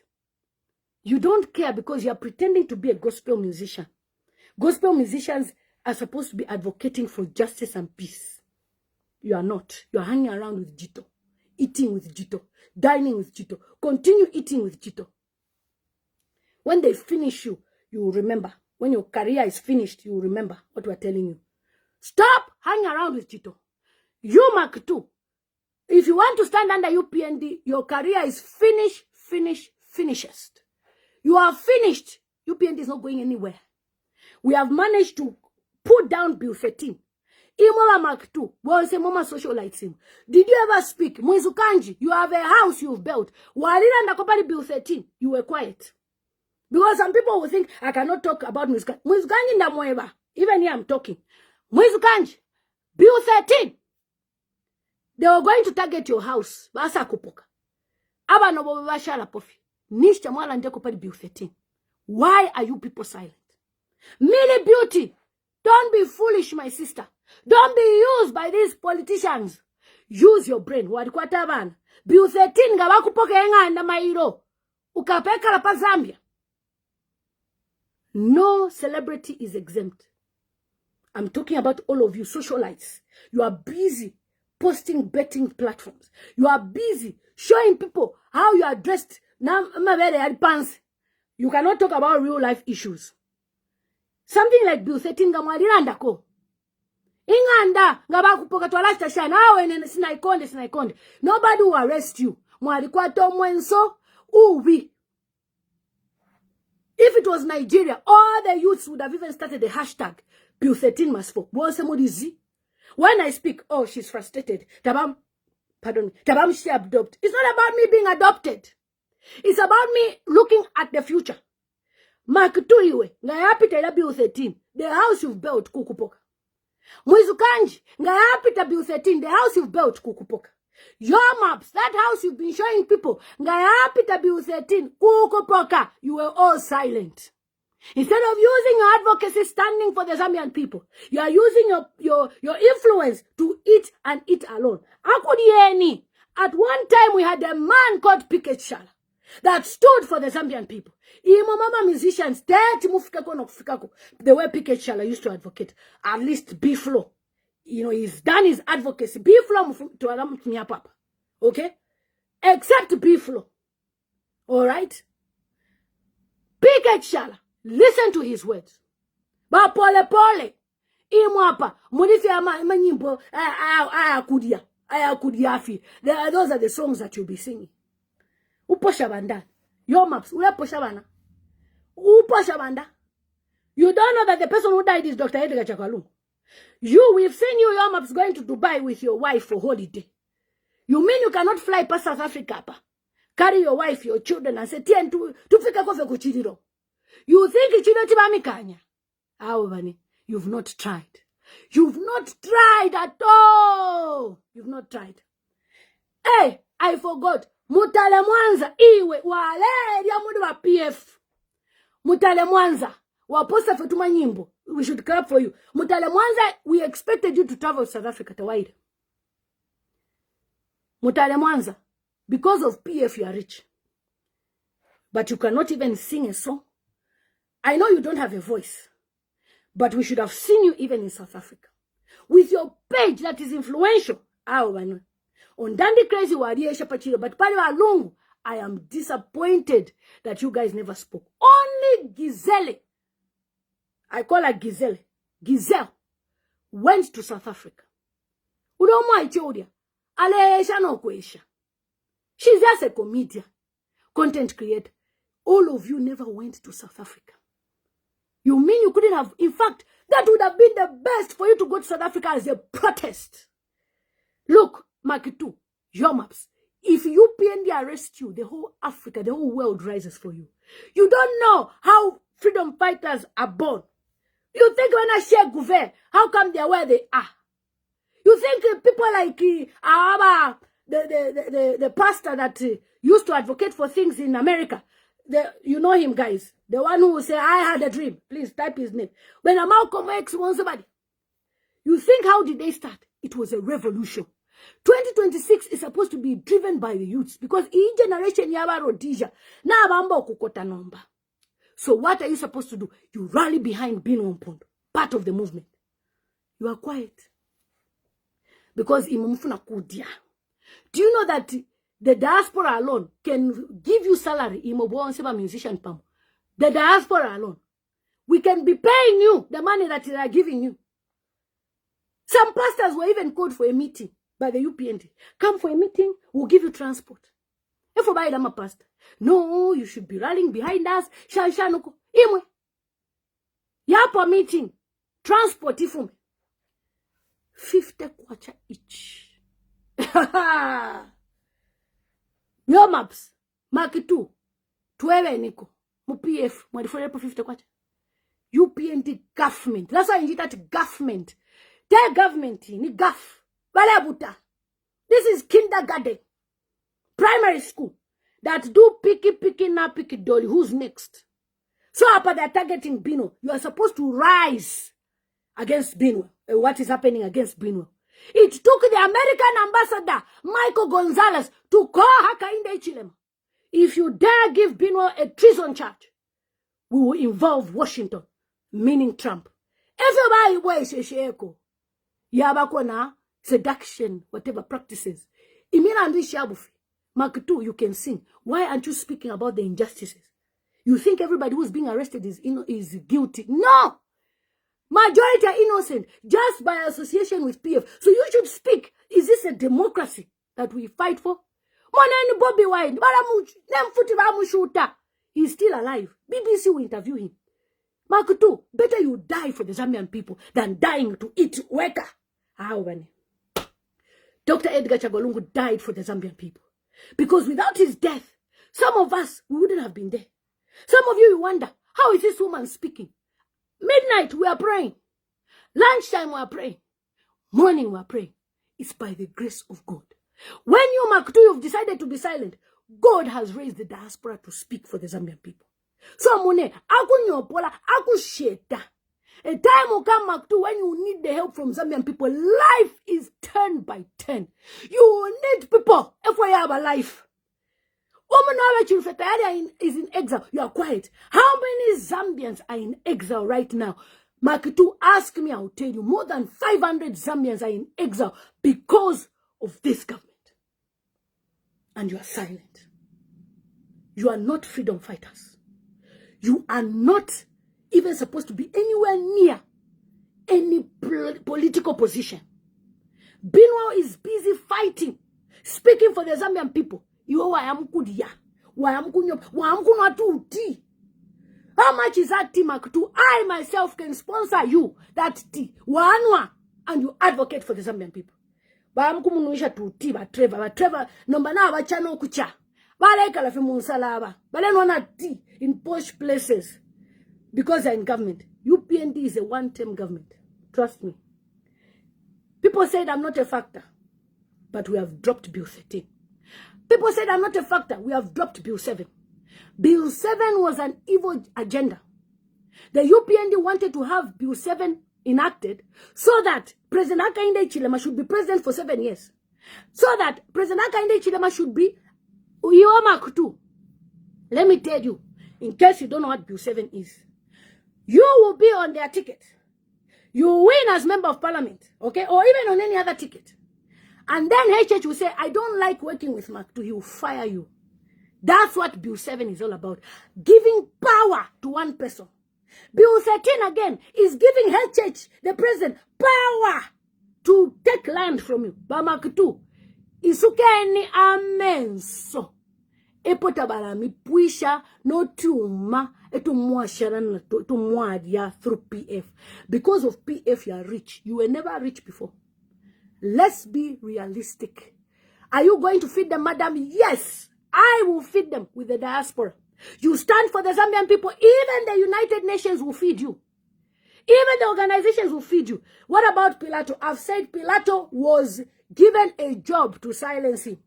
You don't care because you are pretending to be a gospel musician. Gospel musicians are supposed to be advocating for justice and peace. You are not. You are hanging around with Jito. Eating with Jito. Dining with Jito. Continue eating with Jito. When they finish you, you will remember. When your career is finished, you will remember what we are telling you. Stop hanging around with Jito. You, Maku, if you want to stand under Upnd, your career is finishest. You are finished. Upnd is not going anywhere. We have managed to put down Bill 13. Imola Maku, well, say Mama socialites him. Did you ever speak? Mwizukanji, you have a house you've built. Walila ndakopali Bill 13. You were quiet. Because some people will think, I cannot talk about Mwizukanji. Mwizukanji ndamweba. Even here I'm talking. Mwizukanji, Bill 13. They were going to target your house. Basa kupoka. Aba no bobe bashala pofi. Nishcha mwala ndeko pali Bill 13. Why are you people silent? Millie Beauty, don't be foolish, my sister. Don't be used by these politicians. Use your brain. Wadikwata bana. Bill 13 ngabakupoke yenga anda mairo. Ukapeka la pa Zambia. No celebrity is exempt. I'm talking about all of you socialites. You are busy posting betting platforms. You are busy showing people how you are dressed. You cannot talk about real life issues. Something like Bill 13 ngamwaliranda ko. Inganda ngabakupoka twalasta shana awe sinaikonde. Nobody will arrest you. Mwalikwato mwenso uwi. If it was Nigeria, all the youths would have even started the hashtag Bill 13 must fall. When I speak, oh, she's frustrated. Tabam she adopted. It's not about me being adopted. It's about me looking at the future. Maku iwe, ngayapita ila Bill 13. the house you've built kukupoka. Mwizukanji, ngayapita bill 13, the house you've built kukupoka. Your maps, that house you've been showing people, ngayapita bill 13, kukupoka. You were all silent. Instead of using your advocacy standing for the Zambian people, you are using your influence to eat and eat alone. Akudieni. At one time we had a man called Hichilema that stood for the Zambian people. Mama musicians, the way Hichilema used to advocate, at least B-Flow. He's done his advocacy. B-Flow to Alam Papa. Okay? Except B-Flow. Alright? Hichilema. Listen to his words. Ba pole. Imwapa. Mudifi amanyimbo. Ayakudiafi. Those are the songs that you'll be singing. Uposha banda. Your maps. Uposha banda. Uposha banda. You don't know that the person who died is Dr. Edgar. We've seen you, your maps, going to Dubai with your wife for holiday. You mean you cannot fly past South Africa? Carry your wife, your children, and say, Tien to fika kofe kuchidiro. You think it's Chibamikanya? You've not tried. You've not tried at all. You've not tried. Hey, I forgot. Mutale Mwanza iwe wale ya mudu wa PF. Mutale Mwanza waposta fetuma nyimbo. We should clap for you. Mutale Mwanza, we expected you to travel to South Africa to wide. Mutale Mwanza, because of PF you are rich. But you cannot even sing a song. I know you don't have a voice, but we should have seen you even in South Africa. With your page that is influential. On Dandy Crazy Wadia Shapachiro, but Pali wa Lungu, I am disappointed that you guys never spoke. Only Gizelle, I call her Gizelle, went to South Africa. Udomwa ichodia, aleesha no kuesha. She's just a comedian, content creator. All of you never went to South Africa. You mean you couldn't have? In fact, that would have been the best for you to go to South Africa as a protest. Look, Macky 2, your maps. If Upnd arrest you, the whole Africa, the whole world rises for you. You don't know how freedom fighters are born. You think when I share Gouver, how come they are where they are? You think people like the pastor that used to advocate for things in America, you know him, guys. The one who will say, I had a dream. Please type his name. When a Malcolm X wants somebody. You think how did they start? It was a revolution. 2026 is supposed to be driven by the youths. Because each generation yaba rodija. Na bamba kukota nomba. So what are you supposed to do? You rally behind Bino Upnd. Part of the movement. You are quiet. Because imumfuna kudia. Do you know that the diaspora alone can give you salary? Musician pam. The diaspora alone. We can be paying you the money that they are giving you. Some pastors were even called for a meeting by the Upnd. Come for a meeting, we'll give you transport. If I am a pastor, no, you should be rallying behind us. Shanshanuko. Imwe. Yapo meeting. Transport ifume. 50 kwacha each. Your maps. Macky 2. 12 niko. PF, mwadifolepo 50 kwacha. Upnd government. That's why I need that government. Their government ni gaff. Balabuta. This is kindergarten. Primary school. That do picky na picky dolly. Who's next? So after they're targeting Bino, you are supposed to rise against Bino. What is happening against Bino? It took the American ambassador, Michael Gonzalez, to call Hakainde Hichilema. If you dare give Bino a treason charge, we will involve Washington, meaning Trump. Everybody wears a sheko. Yabakona, seduction, whatever practices. Imina and Shabufi. Macky 2, you can sing. Why aren't you speaking about the injustices? You think everybody who's being arrested is guilty? No! Majority are innocent, just by association with PF. So you should speak. Is this a democracy that we fight for? Bobby Wine, he's still alive. BBC will interview him. Macky 2, better you die for the Zambian people than dying to eat weka. Dr. Edgar Lungu died for the Zambian people. Because without his death, some of us, we wouldn't have been there. Some of you wonder, how is this woman speaking? Midnight, we are praying. Lunchtime, we are praying. Morning, we are praying. It's by the grace of God. When you, Maku, you've decided to be silent, God has raised the diaspora to speak for the Zambian people. So, Mune, akunyopola, akusheta. A time will come, Maku, when you need the help from Zambian people. Life is 10 by 10. You need people if we have a life. Is in exile. You are quiet. How many Zambians are in exile right now? Maku, ask me, I'll tell you. More than 500 Zambians are in exile because of this government. And you are silent. You are not freedom fighters. You are not even supposed to be anywhere near any political position. Binwa is busy fighting, speaking for the Zambian people. You are amkudia. How much is that tea, Maku? I myself can sponsor you that tea. And you advocate for the Zambian people. Baamkumunuisha tu tea, Trevor, number na wachano kucha. Kala fi munsalaba. Nwana tea in posh places. Because they're in government. UPND is a one-term government. Trust me. People said I'm not a factor. But we have dropped Bill 13. People said I'm not a factor. We have dropped Bill 7. Bill 7 was an evil agenda. The UPND wanted to have Bill 7 enacted so that President Hakainde Hichilema should be president for 7 years. So that President Hakainde Hichilema should be Maku. Let me tell you, in case you don't know what Bill 7 is. You will be on their ticket. You win as member of parliament, okay? Or even on any other ticket. And then HH will say, I don't like working with Maku. He will fire you. That's what Bill 7 is all about. Giving power to one person. Bill 13 again is giving HH, the president, power to take land from you. But Maku, isukeni amenso. Epotabala mi puisha no tuma etumwashara tumwadia through PF. Because of PF you are rich. You were never rich before. Let's be realistic. Are you going to feed them, madam? Yes, I will feed them with the diaspora. You stand for the Zambian people. Even the United Nations will feed you. Even the organizations will feed you. What about Pilato? I've said Pilato was given a job to silence him.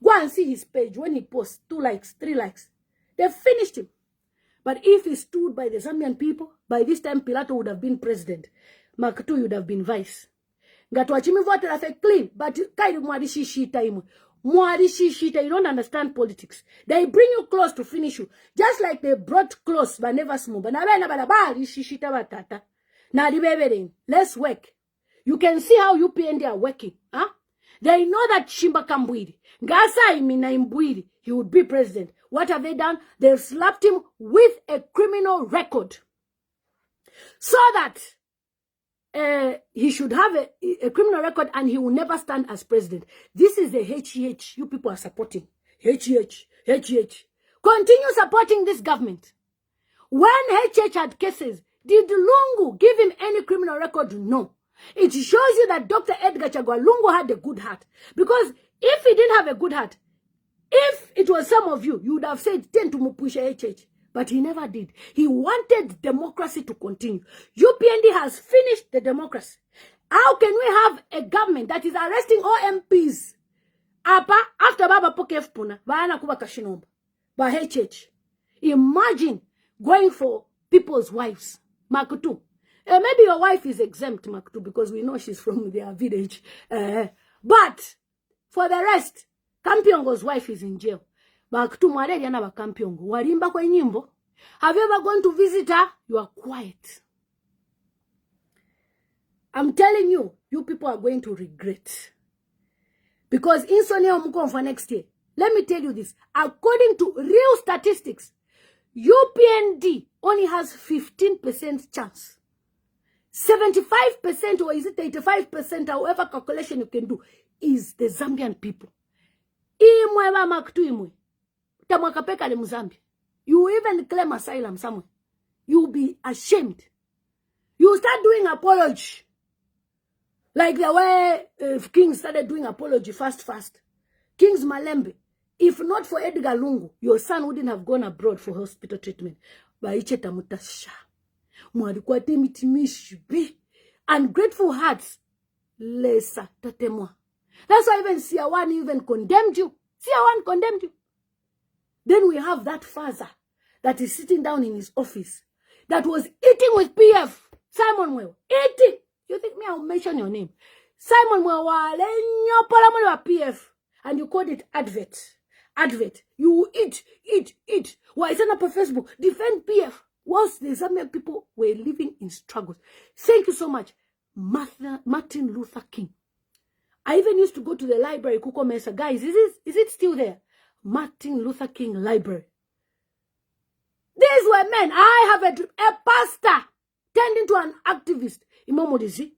Go and see his page when he posts 2 likes, 3 likes. They finished him. But if he stood by the Zambian people, by this time Pilato would have been president. Maku would have been vice. Gatwachimi vote affect clean, but kairi mwadishi shita imu. Mwadishi shita, you don't understand politics. They bring you close to finish you. Just like they brought close, but never smooth. But let's work. You can see how UPND are working. Huh? They know that Shimba Kambwidi, Ngasa Imina Imbwidi, he would be president. What have they done? They've slapped him with a criminal record. So that he should have a criminal record and he will never stand as president. This is the HEH you people are supporting. HEH. Continue supporting this government. When HH had cases, did Lungu give him any criminal record? No. It shows you that Dr. Edgar Lungu had a good heart. Because if he didn't have a good heart, if it was some of you, you would have said, tend to mupusha HH. But he never did. He wanted democracy to continue. UPND has finished the democracy. How can we have a government that is arresting all MPs? After Baba Pokef Puna, Bayana Kuba Kashinomba, by HH. Imagine going for people's wives. Maku. Maybe your wife is exempt, Maku, because we know she's from their village. But for the rest, Kampiongo's wife is in jail. Maku mwareli yana Kampiongo. Warimba kwa nyimbo. Have you ever gone to visit her? You are quiet. I'm telling you, you people are going to regret. Because in Sonia for next year, let me tell you this. According to real statistics, UPND only has 15% chance. 75% or is it 85%, however calculation you can do, is the Zambian people. You even claim asylum somewhere. You will be ashamed. You start doing apology. Like the way Kings started doing apology fast. Kings Malembe. If not for Edgar Lungu, your son wouldn't have gone abroad for hospital treatment. Mwalikuwa timitimishbi. Ungrateful hearts. Lesa tatemwa. That's why even Siawan even condemned you. Siawan condemned you. Then we have that father that is sitting down in his office that was eating with PF. Simon Mwewa. Eating. You think me I'll mention your name? Simon Mwewa. PF. And you called it advert. Advert. You eat. Why is it up on Facebook? Defend PF. Whilst the Zambian people were living in struggles. Thank you so much, Martin Luther King. I even used to go to the library, Kuko Mesa. Guys, is it still there? Martin Luther King Library. These were men. I have a pastor turned into an activist. Imamodizi,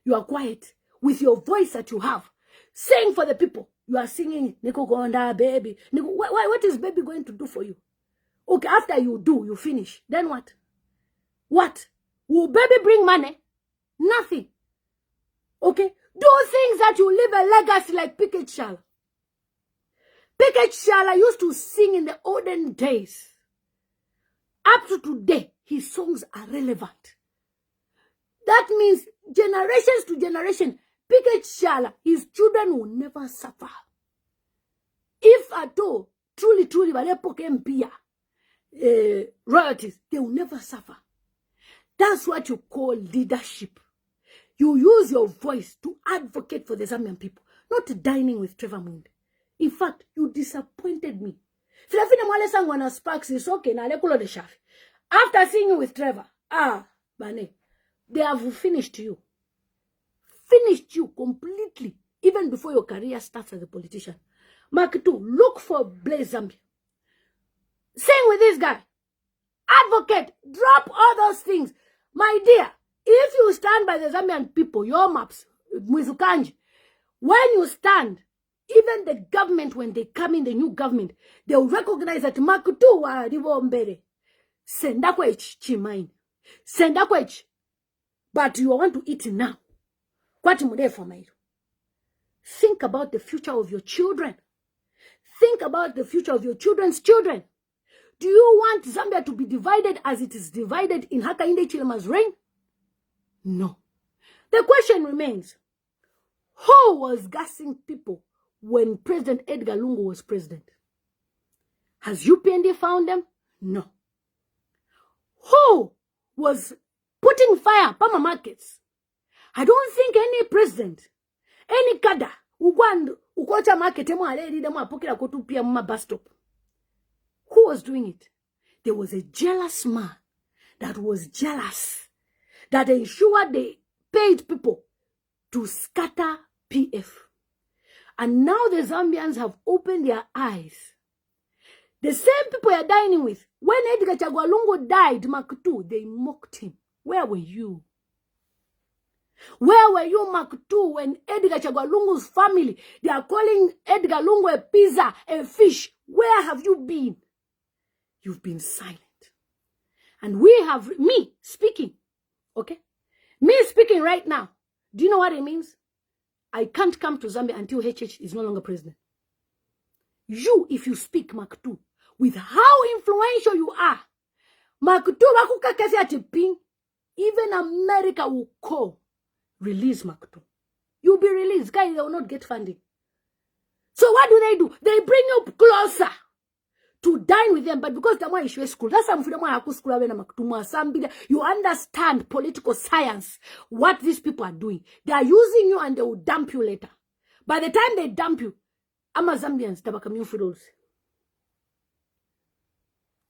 you are quiet with your voice that you have. Sing for the people. You are singing, Niko Gonda, baby. What is baby going to do for you? Okay, after you do, you finish. Then what? What? Will baby bring money? Nothing. Okay? Do things that you leave a legacy like Pickett Shala. Pickett Shala used to sing in the olden days. Up to today, his songs are relevant. That means generations to generation, Pickett Shala, his children will never suffer. If at all, truly, royalties, they will never suffer. That's what you call leadership. You use your voice to advocate for the Zambian people, not dining with Trevor Mwinde. In fact, you disappointed me. Sparks is okay. After seeing you with Trevor, Bane, they have finished you. Finished you completely, even before your career starts as a politician. Mark 2, look for Blaze Zambia. Sing with this guy. Advocate. Drop all those things. My dear, if you stand by the Zambian people, your maps, Mwizukanji, when you stand, even the government, when they come in, the new government, they will recognize that Maku 2 wa rivo mbere. Sendakwech chimain. Sendakwech. But you want to eat now. What mude for my? Think about the future of your children. Think about the future of your children's children. Do you want Zambia to be divided as it is divided in Hakainde Hichilema's reign? No. The question remains, who was gassing people when President Edgar Lungu was president? Has Upnd found them? No. Who was putting fire Pama markets? I don't think any president, any kada, ukocha market emo already demo apokela kotu pia mama bus stop. Who was doing it? There was a jealous man that was jealous, that ensured they paid people to scatter PF. And now the Zambians have opened their eyes. The same people you're dining with, when Edgar Lungu died, Maku, they mocked him. Where were you? Where were you, Maku, when Edgar Lungu's family, they are calling Edgar Lungu a pizza, a fish? Where have you been? You've been silent. And we have, me speaking, okay? Me speaking right now. Do you know what it means? I can't come to Zambia until HH is no longer president. You, if you speak Maku, with how influential you are, Maku, even America will call, release Maku. You'll be released. Guys, they will not get funding. So what do? They bring you closer to dine with them, but because the issue is school, that's why you understand political science, what these people are doing. They are using you and they will dump you later. By the time they dump you, Zambians tabakamu.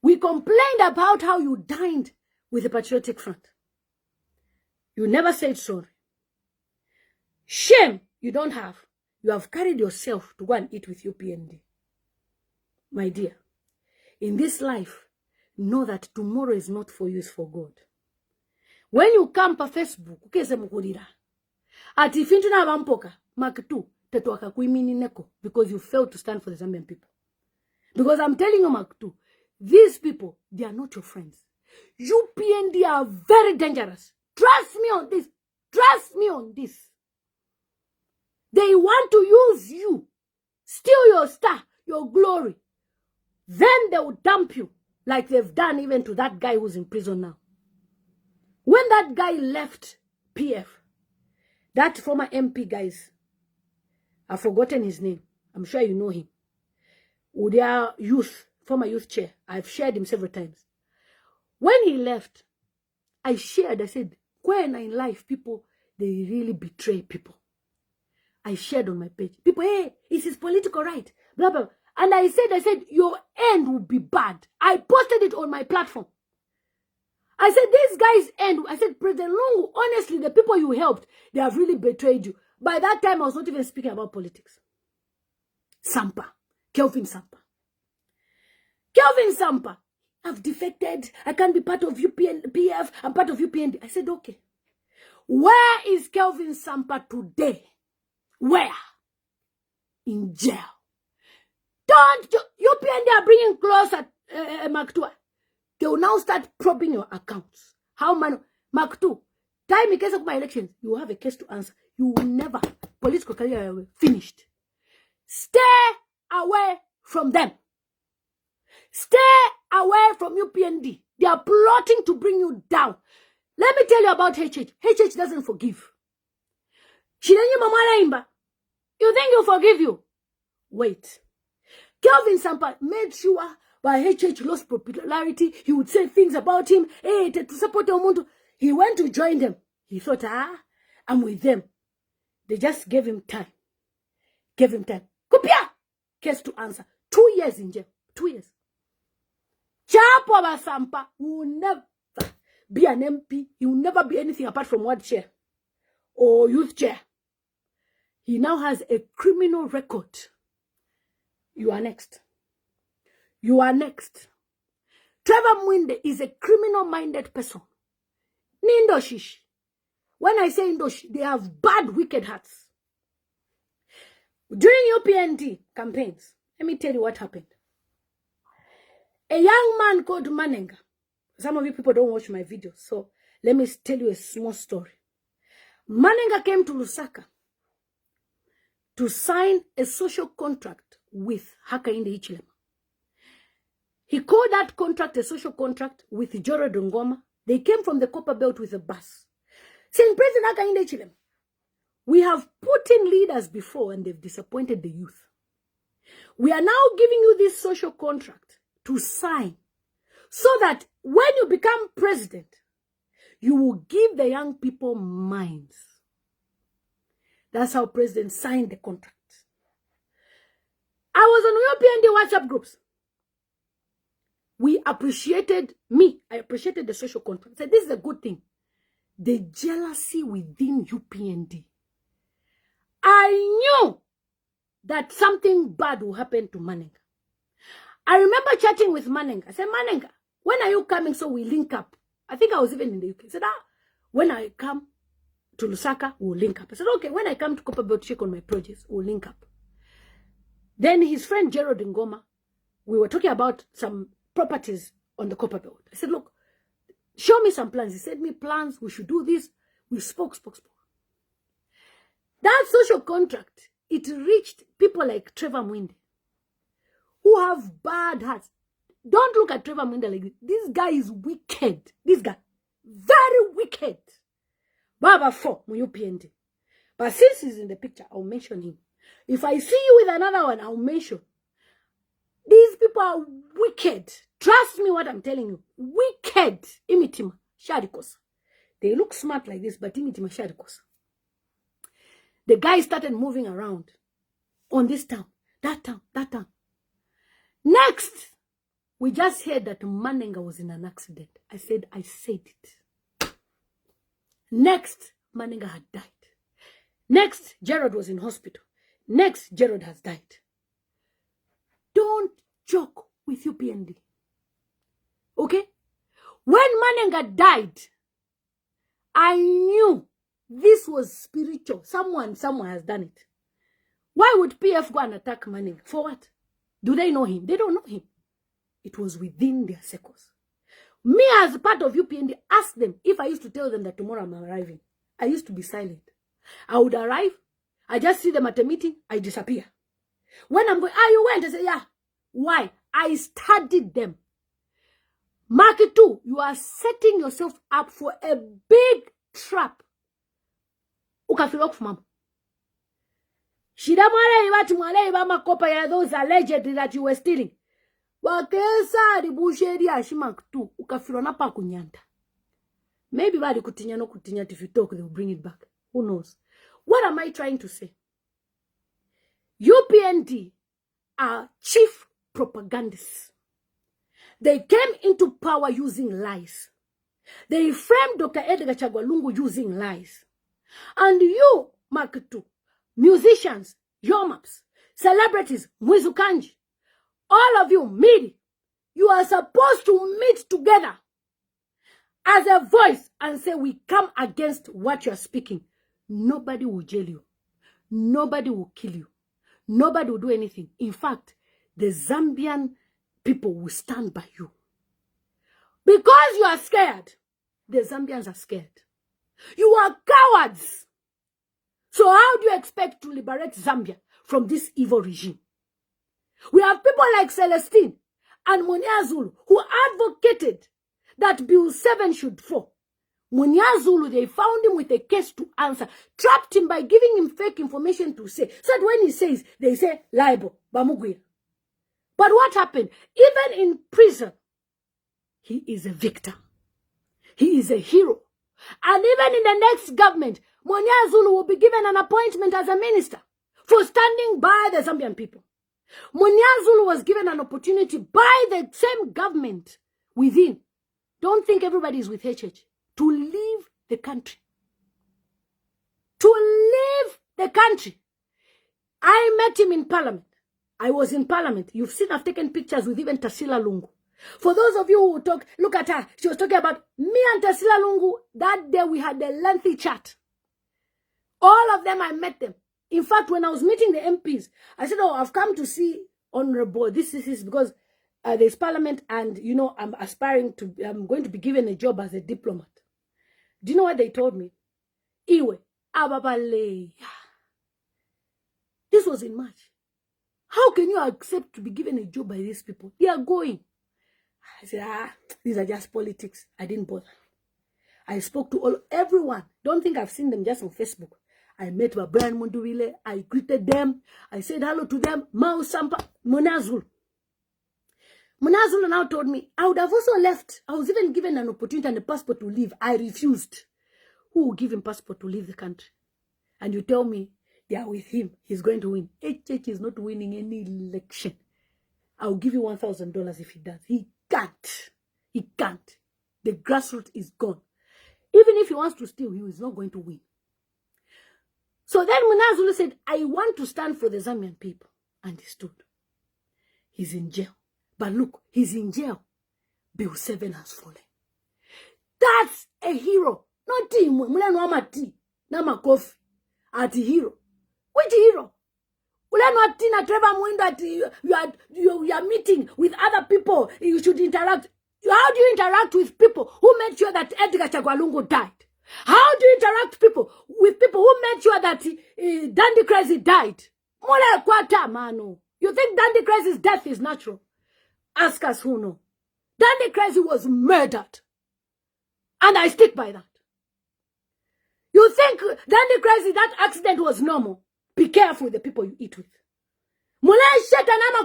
We complained about how you dined with the Patriotic Front. You never said sorry. Shame you don't have. You have carried yourself to go and eat with Upnd. My dear, in this life, know that tomorrow is not for you, it's for God. When you come pa Facebook, ukeze mukulira. Ati fintu na bampoka, Maku, tetuaka kuimini neko, because you failed to stand for the Zambian people. Because I'm telling you, Maku, these people, they are not your friends. Upnd are very dangerous. Trust me on this. Trust me on this. They want to use you, steal your star, your glory. Then they will dump you, like they've done even to that guy who's in prison now. When that guy left PF, that former MP, guys, I've forgotten his name. I'm sure you know him. Udia youth, former youth chair. I've shared him several times. When he left, I said, when in life, people, they really betray people. I shared on my page. People, hey, it's his political right. Blah, blah. And I said, your end will be bad. I posted it on my platform. I said, this guy's end. I said, President Lungu, honestly, the people you helped, they have really betrayed you. By that time, I was not even speaking about politics. Sampa. Kelvin Sampa. Kelvin Sampa. I've defected. I can't be part of PF. I'm part of UPND. I said, okay. Where is Kelvin Sampa today? Where? In jail. Don't UPND are bringing closer Maku. They will now start probing your accounts. How man Maku? Time in case of my elections, you will have a case to answer. You will never political career finished. Stay away from them. Stay away from UPND. They are plotting to bring you down. Let me tell you about HH. HH doesn't forgive. You think he'll forgive you? Wait. Kelvin Sampa made sure by HH lost popularity, he would say things about him. Hey, to support Omuntu. He went to join them. He thought, I'm with them. They just gave him time. Gave him time. Kupia! Case to answer. 2 years in jail. 2 years. Chapo Sampa will never be an MP. He will never be anything apart from ward chair or youth chair. He now has a criminal record. You are next. You are next. Trevor Mwinde is a criminal-minded person. Nindoshish. When I say Indosh, they have bad, wicked hearts. During UPND campaigns, let me tell you what happened. A young man called Manenga. Some of you people don't watch my videos, so let me tell you a small story. Manenga came to Lusaka to sign a social contract with Hakainde Hichilema. He called that contract a social contract with Joro Dongoma. They came from the Copper Belt with a bus. Saying, President Hakainde Hichilema, we have put in leaders before and they've disappointed the youth. We are now giving you this social contract to sign so that when you become president, you will give the young people minds. That's how president signed the contract. I was on UPND WhatsApp groups. I appreciated the social contract. I said, this is a good thing. The jealousy within UPND. I knew that something bad will happen to Manenga. I remember chatting with Manenga. I said, Manenga, when are you coming so we link up? I think I was even in the UK. I said, when I come to Lusaka, we'll link up. I said, okay, when I come to Copperbelt to check on my projects, we'll link up. Then his friend Gerald Ngoma, we were talking about some properties on the Copperbelt. I said, look, show me some plans. He said me plans, we should do this. We spoke. That social contract, it reached people like Trevor Mwinde, who have bad hearts. Don't look at Trevor Mwinde like this. This guy is wicked. This guy, very wicked. Baba 4, UPND. But since he's in the picture, I'll mention him. If I see you with another one, I'll mention. These people are wicked. Trust me what I'm telling you. Wicked. Imitima. Shadikosa. They look smart like this, but imitima shadikosa. The guy started moving around on this town, that town. Next, we just heard that Manenga was in an accident. I said it. Next, Manenga had died. Next, Gerald was in hospital. Next, Gerald has died. Don't joke with UPND. Okay? When Manenga died, I knew this was spiritual. Someone has done it. Why would PF go and attack Manenga? For what? Do they know him? They don't know him. It was within their circles. Me as part of UPND, ask them if I used to tell them that tomorrow I'm arriving. I used to be silent. I would arrive. I just see them at a meeting. I disappear. When I'm going, you went? I say, yeah. Why? I studied them. Macky too, you are setting yourself up for a big trap. Ukafilok fumama. Shida mwale ibati mwale ibama kopa ya those allegedly that you were stealing. Wakesa ribusheri ashimak too. Ukafilo napa kunyanda. Maybe badi kutinya no kutinya, if you talk, they will bring it back. Who knows? What am I trying to say? UPND are chief propagandists. They came into power using lies. They framed Dr. Edgar Lungu using lies. And you, Maku, musicians, yomaps, celebrities, Mwizukanji, all of you, Midi, you are supposed to meet together as a voice and say, we come against what you are speaking. Nobody will jail you. Nobody will kill you. Nobody will do anything. In fact, the Zambian people will stand by you. Because you are scared, the Zambians are scared. You are cowards. So how do you expect to liberate Zambia from this evil regime? We have people like Celestine and Munyazulu who advocated that Bill 7 should fall. Munyazulu, they found him with a case to answer, trapped him by giving him fake information to say. So that when he says, they say, libel, bamuguya. But what happened? Even in prison, he is a victor. He is a hero. And even in the next government, Munyazulu will be given an appointment as a minister for standing by the Zambian people. Munyazulu was given an opportunity by the same government within. Don't think everybody is with HH. To leave the country. To leave the country. I met him in parliament. I was in parliament. You've seen I've taken pictures with even Tasila Lungu. For those of you who talk, look at her. She was talking about me and Tasila Lungu. That day we had a lengthy chat. All of them, I met them. In fact, when I was meeting the MPs, I said, oh, I've come to see Honorable. This is because there's parliament and, you know, I'm going to be given a job as a diplomat. Do you know what they told me? Iwe, ababale. This was in March. How can you accept to be given a job by these people? They are going. I said, these are just politics. I didn't bother. I spoke to everyone. Don't think I've seen them just on Facebook. I met Brian Munduwile. I greeted them. I said hello to them. Mao Sampa, Munazul. Munazul now told me, I would have also left. I was even given an opportunity and a passport to leave. I refused. Who will give him passport to leave the country? And you tell me, they are with him. He's going to win. HH is not winning any election. I'll give you $1,000 if he does. He can't. He can't. The grassroots is gone. Even if he wants to steal, he is not going to win. So then Munazulu said, I want to stand for the Zambian people. And he stood. He's in jail. But look, he's in jail. Bill 7 has fallen. That's a hero. Not him. Nama coffee. At a hero. Which hero? You are meeting with other people. You should interact. How do you interact with people who made sure that Edgar Chagwalungu died? How do you interact with people who made sure that Dandy Crazy died? You think Dandy Crazy's death is natural? Ask us who know. Dandy Crazy was murdered. And I stick by that. You think Dandy Crazy, that accident was normal? Be careful with the people you eat with.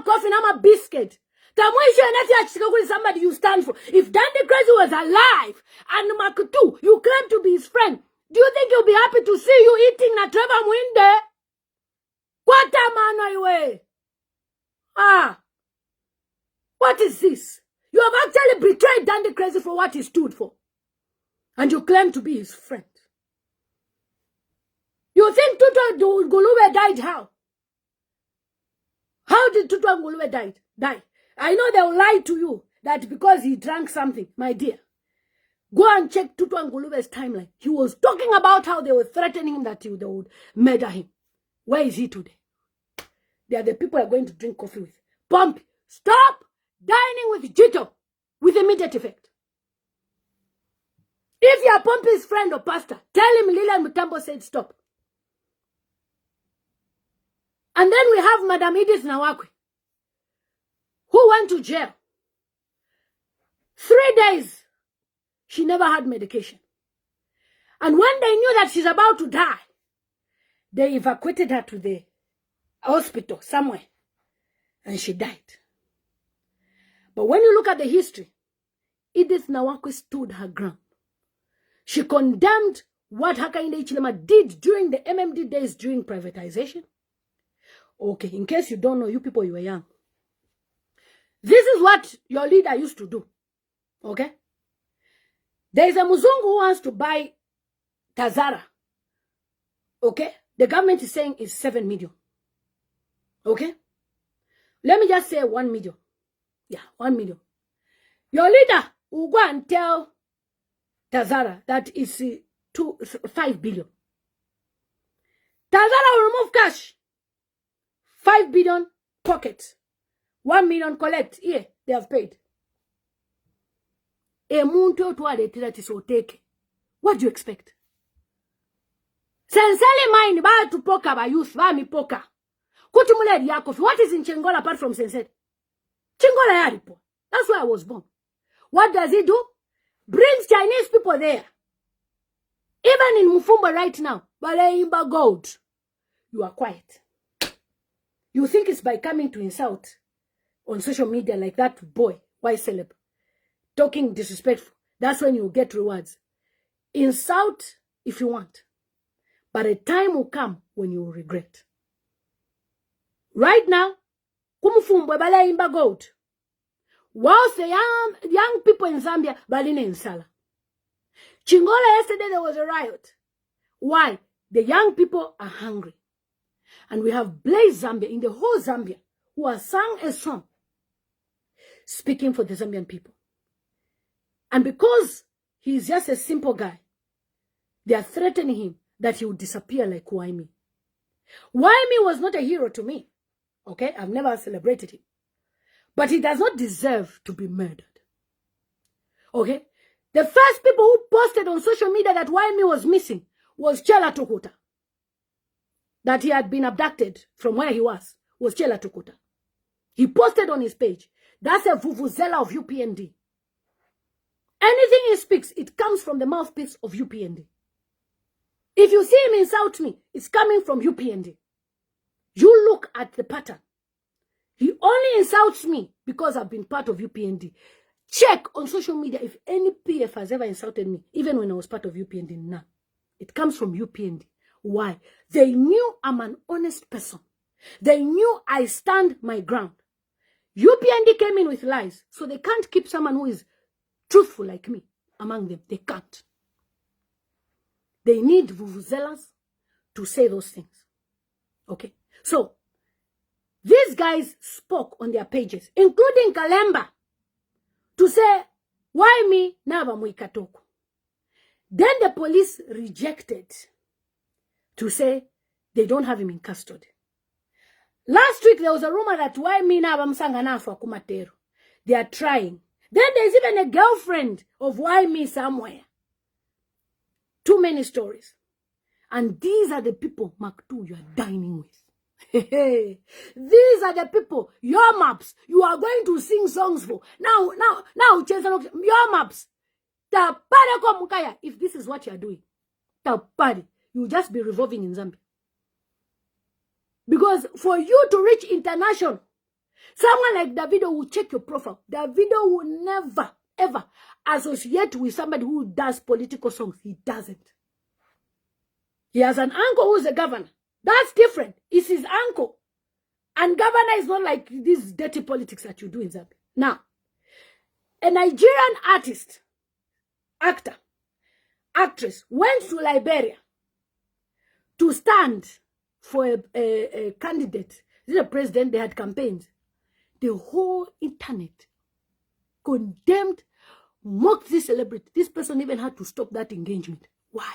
Coffee, nama biscuit. Somebody you stand for. If Dandy Crazy was alive and Maku, you claim to be his friend, do you think he'll be happy to see you eating na Trevor Mwinde? What is this? You have actually betrayed Dandy Crazy for what he stood for. And you claim to be his friend. You think Tutu Ngulube died how? How did Tutu Ngulube die? I know they'll lie to you that because he drank something, my dear. Go and check Tutu Ngulube's timeline. He was talking about how they were threatening him that they would murder him. Where is he today? They are the people are going to drink coffee with. Pompy, stop dining with Jito with immediate effect. If you are Pompy's friend or pastor, tell him Lilian Mutambo said stop. And then we have Madam Edith Nawakwe, who went to jail. 3 days, she never had medication. And when they knew that she's about to die, they evacuated her to the hospital somewhere, and she died. But when you look at the history, Edith Nawakwe stood her ground. She condemned what Hakainde Hichilema did during the MMD days during privatization. Okay, in case you don't know, you people, you were young. This is what your leader used to do. Okay? There is a Muzungu who wants to buy Tazara. Okay? The government is saying it's 7 million. Okay? Let me just say 1 million. Yeah, 1 million. Your leader will go and tell Tazara that it's 5 billion. Tazara will remove cash. 5 billion pocket. 1 million collect. Here, they have paid. What do you expect? Sensele mind ba to poker ba youth ba mi poker. Kuti mule yakofi. What is in Chingola apart from Sensele? Chingola yaripo. That's where I was born. What does he do? Brings Chinese people there. Even in Mufumba right now, Baleimba gold. You are quiet. You think it's by coming to insult on social media like that boy, white celeb, talking disrespectful. That's when you get rewards. Insult if you want. But a time will come when you will regret. Right now, Kumufumba Baleimba gold. Whilst the young people in Zambia, Baline in Sala. Chingola, yesterday there was a riot. Why? The young people are hungry. And we have blazed Zambia in the whole Zambia who has sung a song speaking for the Zambian people. And because he is just a simple guy, they are threatening him that he will disappear like Waimi. Waimi was not a hero to me. Okay? I've never celebrated him. But he does not deserve to be murdered. Okay? The first people who posted on social media that Waimi was missing was Chela Tukuta. That he had been abducted from where he was Chela Tukuta. He posted on his page. That's a vuvuzela of UPND. Anything he speaks, it comes from the mouthpiece of UPND. If you see him insult me, it's coming from UPND. You look at the pattern. He only insults me because I've been part of UPND. Check on social media if any PF has ever insulted me, even when I was part of UPND. None. It comes from UPND. Why? They knew I'm an honest person. They knew I stand my ground. UPND came in with lies, so they can't keep someone who is truthful like me among them. They can't. They need vuvuzelas to say those things. Okay? So, these guys spoke on their pages, including Kalemba, to say, why me? Naba muikatoko. Then the police rejected to say they don't have him in custody. Last week, there was a rumor that why me naba msanganafu akumatero. They are trying. Then there's even a girlfriend of why me somewhere. Too many stories. And these are the people, Maku, you are dining with. These are the people, your maps, you are going to sing songs for. Now, your maps. If this is what you are doing, you will just be revolving in Zambia. Because for you to reach international, someone like Davido will check your profile. Davido will never, ever associate with somebody who does political songs. He doesn't. He has an uncle who's a governor. That's different. It's his uncle. And governor is not like these dirty politics that you do in Zambia. Now, a Nigerian artist, actor, actress went to Liberia to stand for a candidate. This is a president. They had campaigns. The whole internet condemned, mocked this celebrity. This person even had to stop that engagement. Why?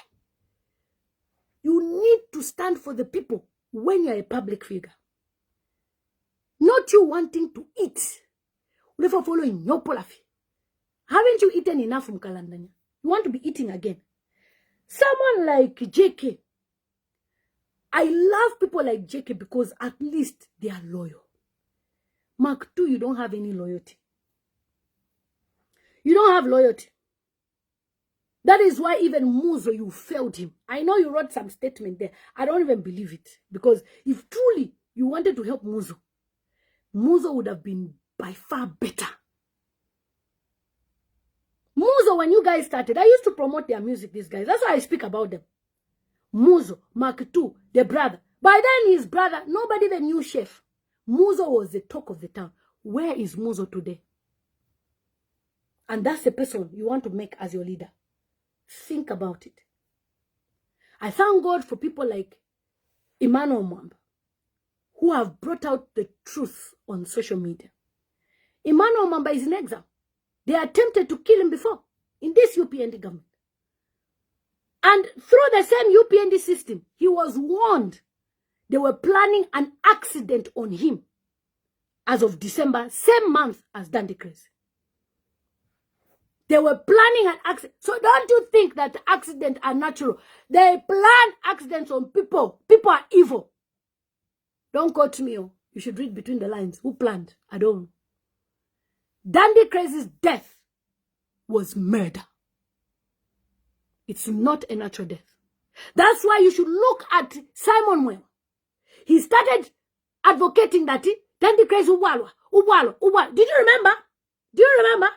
You need to stand for the people when you're a public figure. Not you wanting to eat. Never following your policy. Haven't you eaten enough from Kalandanya? You want to be eating again. Someone like JK. I love people like JK because at least they are loyal. Mark 2, you don't have any loyalty. You don't have loyalty. That is why even Muzo, you failed him. I know you wrote some statement there. I don't even believe it. Because if truly you wanted to help Muzo, Muzo would have been by far better. Muzo, when you guys started, I used to promote their music, these guys. That's why I speak about them. Muzo, Maku, the brother. By then, his brother, nobody even knew Chef. Muzo was the talk of the town. Where is Muzo today? And that's the person you want to make as your leader. Think about it. I thank God for people like Emmanuel Mwamba, who have brought out the truth on social media. Emmanuel Mwamba is in exile. They attempted to kill him before in this UPND government. And through the same UPND system, he was warned they were planning an accident on him as of December, same month as Dandy Crazy. They were planning an accident. So don't you think that accidents are natural? They plan accidents on people. People are evil. Don't quote me. Oh. You should read between the lines. Who planned? I don't know. Dandy Crazy's death was murder. It's not a natural death. That's why you should look at Simon Well. He started advocating that Dandy Crazy Ubwalwa. Did you remember? Do you remember?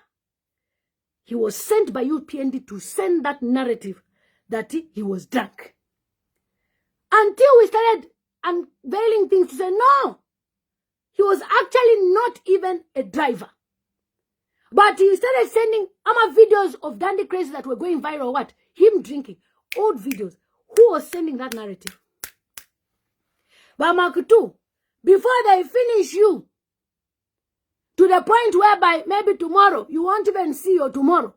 He was sent by UPND to send that narrative that he was drunk. Until we started unveiling things to say, no, he was actually not even a driver. But he started sending videos of Dandy Crazy that were going viral. What? Him drinking. Old videos. Who was sending that narrative? But Maku, before they finish you, to the point whereby maybe tomorrow, you won't even see your tomorrow.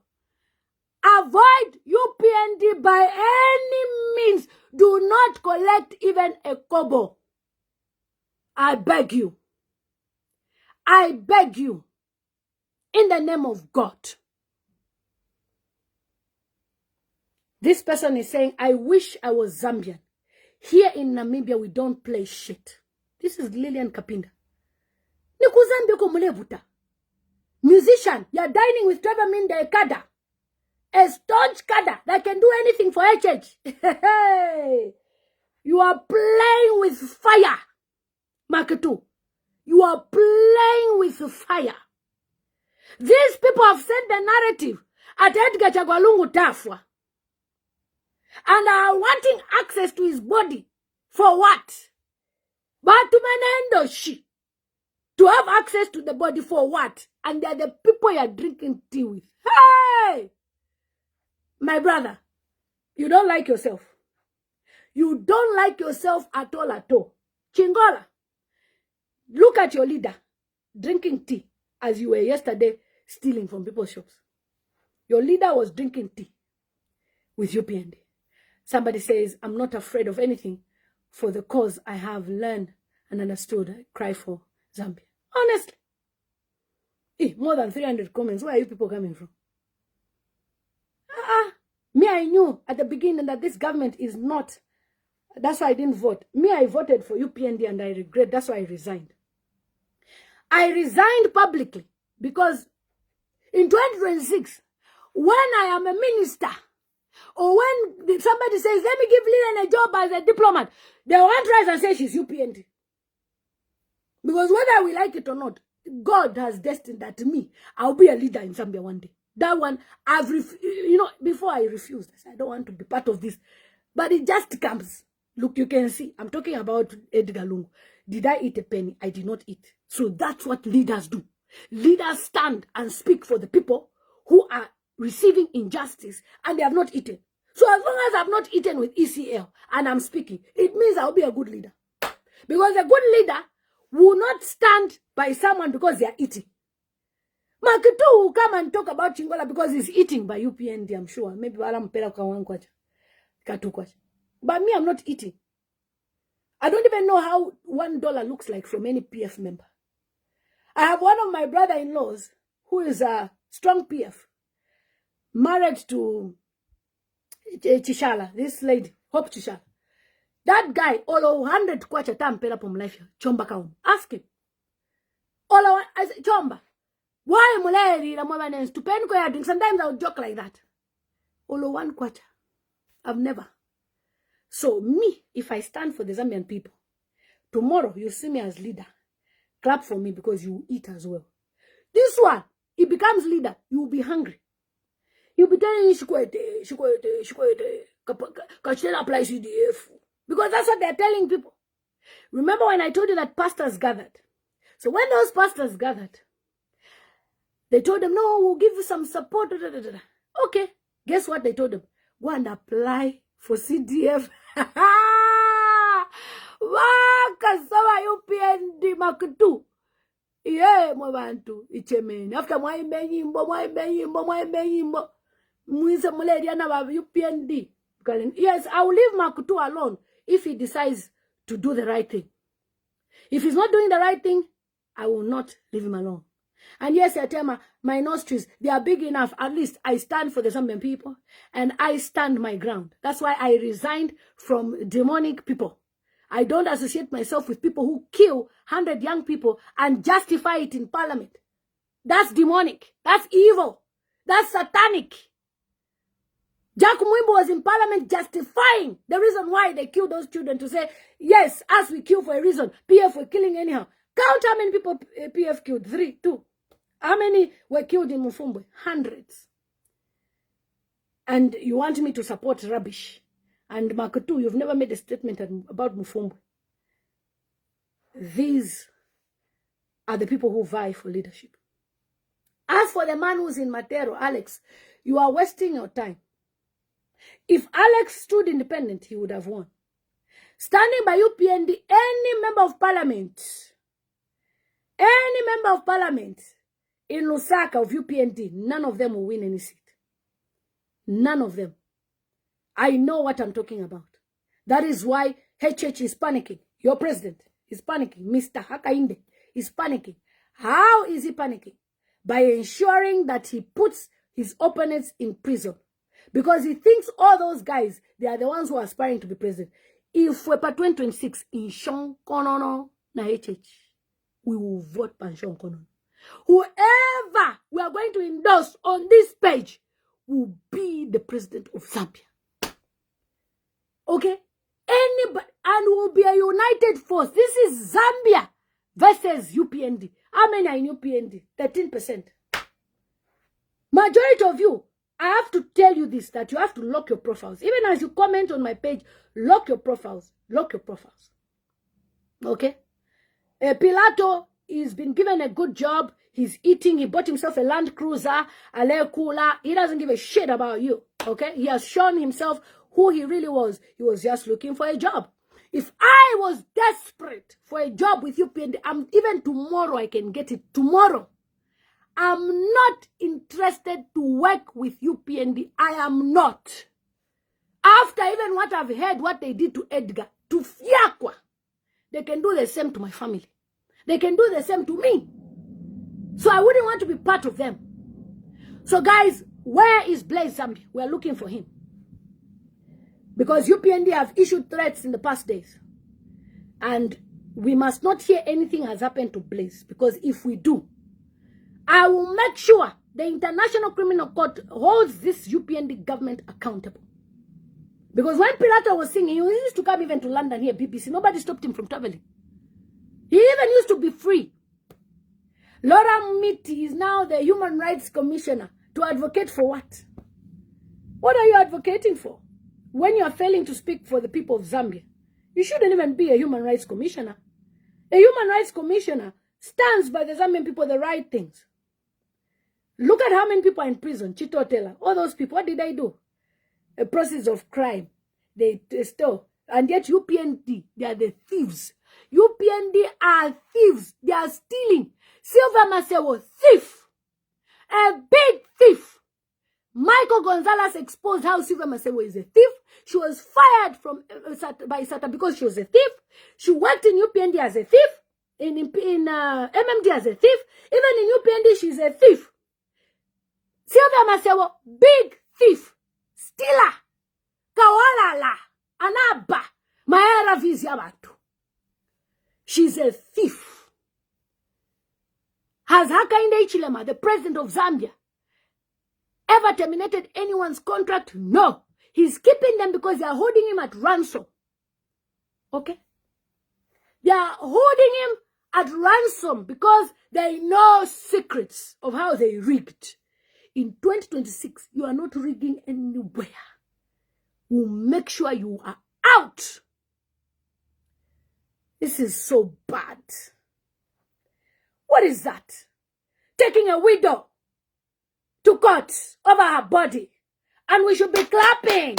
Avoid UPND by any means. Do not collect even a kobo. I beg you. I beg you. In the name of God. This person is saying, I wish I was Zambian. Here in Namibia, we don't play shit. This is Lillian Kapinda. Musician, you're dining with Trevor Minde Kada. A staunch Kada that can do anything for HH. You are playing with fire. Maku. You are playing with fire. These people have sent the narrative at Edgar Lungu Tafwa. And are wanting access to his body. For what? But to manendo shi. To have access to the body for what? And they're the people you're drinking tea with. Hey! My brother, you don't like yourself. You don't like yourself at all at all. Chingola, look at your leader drinking tea as you were yesterday stealing from people's shops. Your leader was drinking tea with UPND. Somebody says, I'm not afraid of anything for the cause I have learned and understood. I cry for Zambia. Honestly. More than 300 comments. Where are you people coming from? Me, I knew at the beginning that this government is not. That's why I didn't vote. Me, I voted for UPND and I regret. That's why I resigned. I resigned publicly because in 2026, when I am a minister, or when somebody says, let me give Lillian a job as a diplomat, they won't rise and say she's UPND. Because whether we like it or not, God has destined that me, I'll be a leader in Zambia one day. That one, before I refused, I said, I don't want to be part of this. But it just comes. Look, you can see, I'm talking about Edgar Lungu. Did I eat a penny? I did not eat. So that's what leaders do. Leaders stand and speak for the people who are receiving injustice and they have not eaten. So as long as I've not eaten with ECL and I'm speaking, it means I'll be a good leader. Because a good leader will not stand by someone because they are eating. Maku will come and talk about Chingola because he's eating by UPND, I'm sure. Maybe but me, I'm not eating. I don't even know how $1 looks like from any PF member. I have one of my brother-in-laws who is a strong PF, married to Chishala, this lady, Hope Chishala. That guy, all 100 kwacha tampela pom life, Chomba kaum. Ask him. I said, Chomba, Why muleri la mwabanens to pen ko ya drink? Sometimes I would joke like that. Olo 1 quarter. I've never. So me, if I stand for the Zambian people, tomorrow you see me as leader. Clap for me because you eat as well. This one, he becomes leader. You will be hungry. You'll be telling you, Shikwete, Kachela applies CDF. Because that's what they're telling people. Remember when I told you that pastors gathered? So when those pastors gathered, they told them, no, we'll give you some support. Okay. Guess what they told them? Go and apply for CDF. Wakasawa Upnd Maku. Yeah, mwabantu ichemeni. After mwaimbe nyimbo. Mwise muledia na wa Upnd. Yes, I will leave Maku alone if he decides to do the right thing. If he's not doing the right thing, I will not leave him alone. And yes, I tell my nostrils, they are big enough. At least I stand for the Zambian people and I stand my ground. That's why I resigned from demonic people. I don't associate myself with people who kill 100 young people and justify it in parliament. That's demonic. That's evil. That's satanic. Jack Mwimbo was in parliament justifying the reason why they killed those children to say, yes, us we kill for a reason. PF were killing anyhow. Count how many people PF killed. 3, 2. How many were killed in Mufumbo? Hundreds. And you want me to support rubbish. And Maku, you've never made a statement about Mufumbo. These are the people who vie for leadership. As for the man who's in Matero, Alex, you are wasting your time. If Alex stood independent, he would have won. Standing by Upnd, any member of parliament in Lusaka of Upnd, none of them will win any seat. None of them. I know what I'm talking about. That is why HH is panicking. Your president is panicking. Mr. Hakainde is panicking. How is he panicking? By ensuring that he puts his opponents in prison. Because he thinks all those guys, they are the ones who are aspiring to be president. If we're 2026 in Sean Konono na HH, we will vote for Sean Konono. Whoever we are going to endorse on this page will be the president of Zambia. Okay? Anybody, and will be a united force. This is Zambia versus Upnd. How many are in Upnd? 13%. Majority of you, I have to tell you this, that you have to lock your profiles. Even as you comment on my page, lock your profiles. Lock your profiles. Okay? Pilato has been given a good job. He's eating. He bought himself a Land Cruiser, a Leokula. He doesn't give a shit about you. Okay? He has shown himself who he really was. He was just looking for a job. If I was desperate for a job with Upnd, even tomorrow I can get it. Tomorrow. I'm not interested to work with Upnd. I am not. After even what I've heard, what they did to Edgar, to Fiakwa, they can do the same to my family. They can do the same to me. So I wouldn't want to be part of them. So guys, where is Blaze Zambia? We're looking for him. Because Upnd have issued threats in the past days. And we must not hear anything has happened to Blaze. Because if we do, I will make sure the International Criminal Court holds this Upnd government accountable. Because when Pilato was singing, he used to come even to London here, BBC. Nobody stopped him from traveling. He even used to be free. Laura Miti is now the Human Rights Commissioner. To advocate for what? What are you advocating for? When you are failing to speak for the people of Zambia, you shouldn't even be a Human Rights Commissioner. A Human Rights Commissioner stands by the Zambian people the right things. Look at how many people are in prison. Chito Tela, all those people, what did they do? A process of crime. They stole. And yet Upnd, they are the thieves. Upnd are thieves. They are stealing. Silva Masewo, thief. A big thief. Michael Gonzalez exposed how Silva Masewo is a thief. She was fired from by SATA because she was a thief. She worked in Upnd as a thief. In MMD as a thief. Even in Upnd, she's a thief. Silva Masewo, big thief. Stealer. Kawalala. Anaba. Maera Viziabatu. She's a thief. Has Hakainde Hichilema, the president of Zambia, ever terminated anyone's contract? No. He's keeping them because they are holding him at ransom. Okay? They are holding him at ransom because they know secrets of how they rigged. In 2026, you are not rigging anywhere. We'll make sure you are out. This is so bad. What is that? Taking a widow to court over her body. And we should be clapping.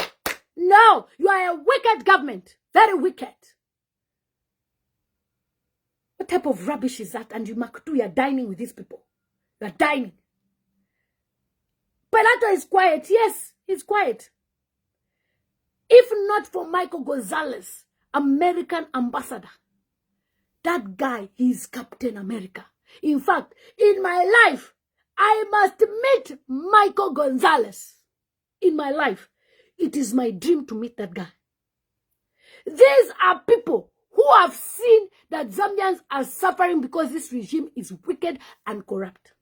No, you are a wicked government. Very wicked. What type of rubbish is that? And you, Maku, you are dining with these people. You are dining. Pilato is quiet. Yes, he's quiet. If not for Michael Gonzalez, American ambassador, that guy, he's Captain America. In fact, in my life, I must meet Michael Gonzalez. In my life, it is my dream to meet that guy. These are people who have seen that Zambians are suffering because this regime is wicked and corrupt.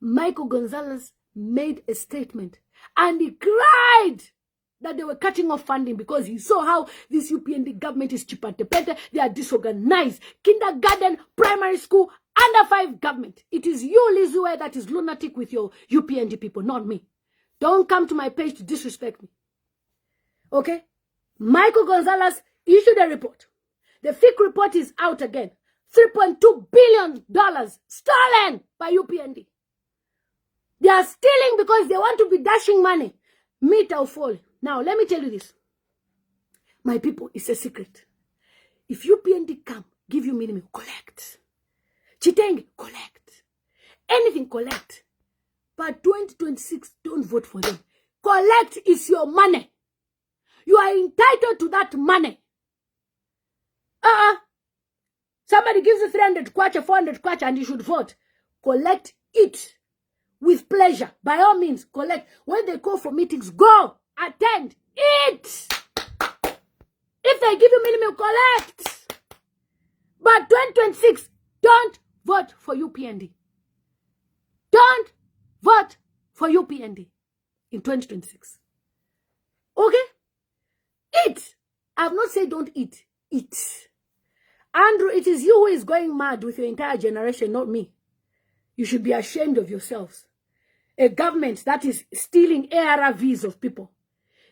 Michael Gonzalez made a statement and he cried that they were cutting off funding because he saw how this UPND government is chipatepete, they are disorganized. Kindergarten, primary school, under 5 government. It is you, Lizue, that is lunatic with your UPND people, not me. Don't come to my page to disrespect me. Okay? Michael Gonzalez issued a report. The FIC report is out again. $3.2 billion stolen by UPND. They are stealing because they want to be dashing money. Meet or fall. Now, let me tell you this. My people, it's a secret. If UPND come, give you minimum, collect. Chitenge, collect. Anything, collect. But 2026, don't vote for them. Collect is your money. You are entitled to that money. Somebody gives you 300 kwacha, 400 kwacha, and you should vote. Collect it with pleasure. By all means, collect. When they call for meetings, go, attend, eat. If they give you minimum, collect. But 2026, don't vote for UPND. Don't vote for UPND in 2026. Okay? Eat. I have not said don't eat. Eat. Andrew, it is you who is going mad with your entire generation, not me. You should be ashamed of yourselves. A government that is stealing ARVs of people.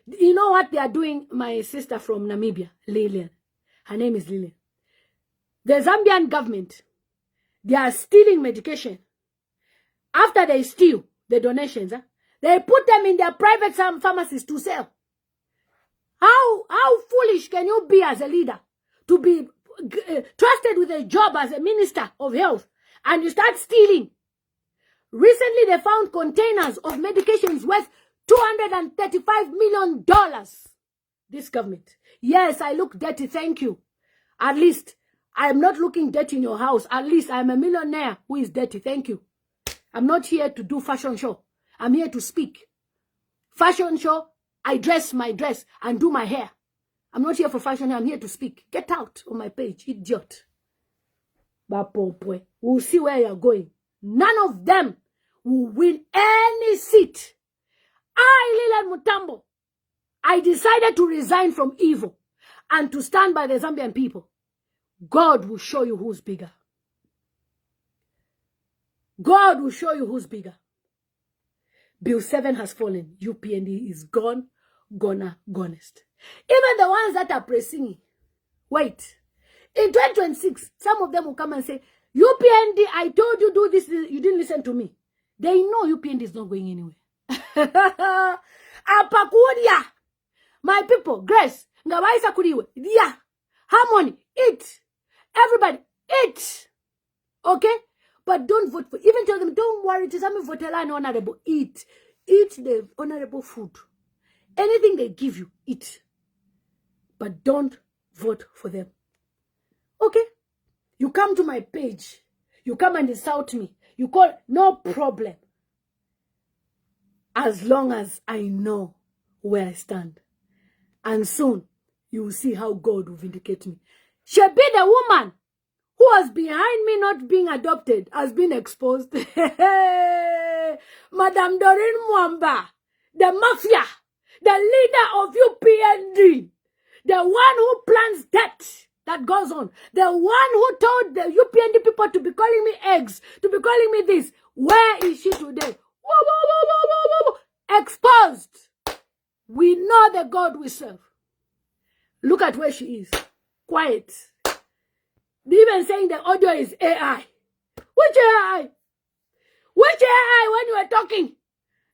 You know what they are doing? My sister from Namibia, Lillian. Her name is Lillian. The Zambian government, they are stealing medication. After they steal the donations, they put them in their private pharmacies to sell. How foolish can you be as a leader to be trusted with a job as a minister of health and you start stealing? Recently, they found containers of medications worth $235 million. This government. Yes, I look dirty, thank you. At least, I am not looking dirty in your house. At least, I am a millionaire who is dirty, thank you. I'm not here to do fashion show. I'm here to speak. Fashion show, I dress my dress and do my hair. I'm not here for fashion, I'm here to speak. Get out on my page, idiot. We'll see where you're going. None of them will win any seat. I, Lilian Mutambo, I decided to resign from evil and to stand by the Zambian people. God will show you who's bigger. God will show you who's bigger. Bill 7 has fallen. UPND is gone, gonest. Even the ones that are pressing, wait. In 2026, some of them will come and say, UPND, I told you do this, you didn't listen to me. They know UPND is not going anywhere. Apakudia. My people, Grace, Ngawaisa Kuriwe, yeah, Harmony, eat. Everybody, eat. Okay? But don't vote for, even tell them, don't worry, it is a votelani honorable. Eat. Eat the honorable food. Anything they give you, eat. But don't vote for them. Okay? You come to my page. You come and insult me. You call, no problem. As long as I know where I stand. And soon, you will see how God will vindicate me. She be the woman who was behind me not being adopted has been exposed. Madame Doreen Mwamba, the mafia, the leader of UPND, the one who plans debt that goes on, the one who told the UPND people to be calling me eggs, to be calling me this. Where is she today? Whoa, whoa, whoa, whoa, whoa, whoa, whoa. Exposed. We know the God we serve. Look at where she is. Quiet. Even saying the audio is AI. Which AI? Which AI when you were talking?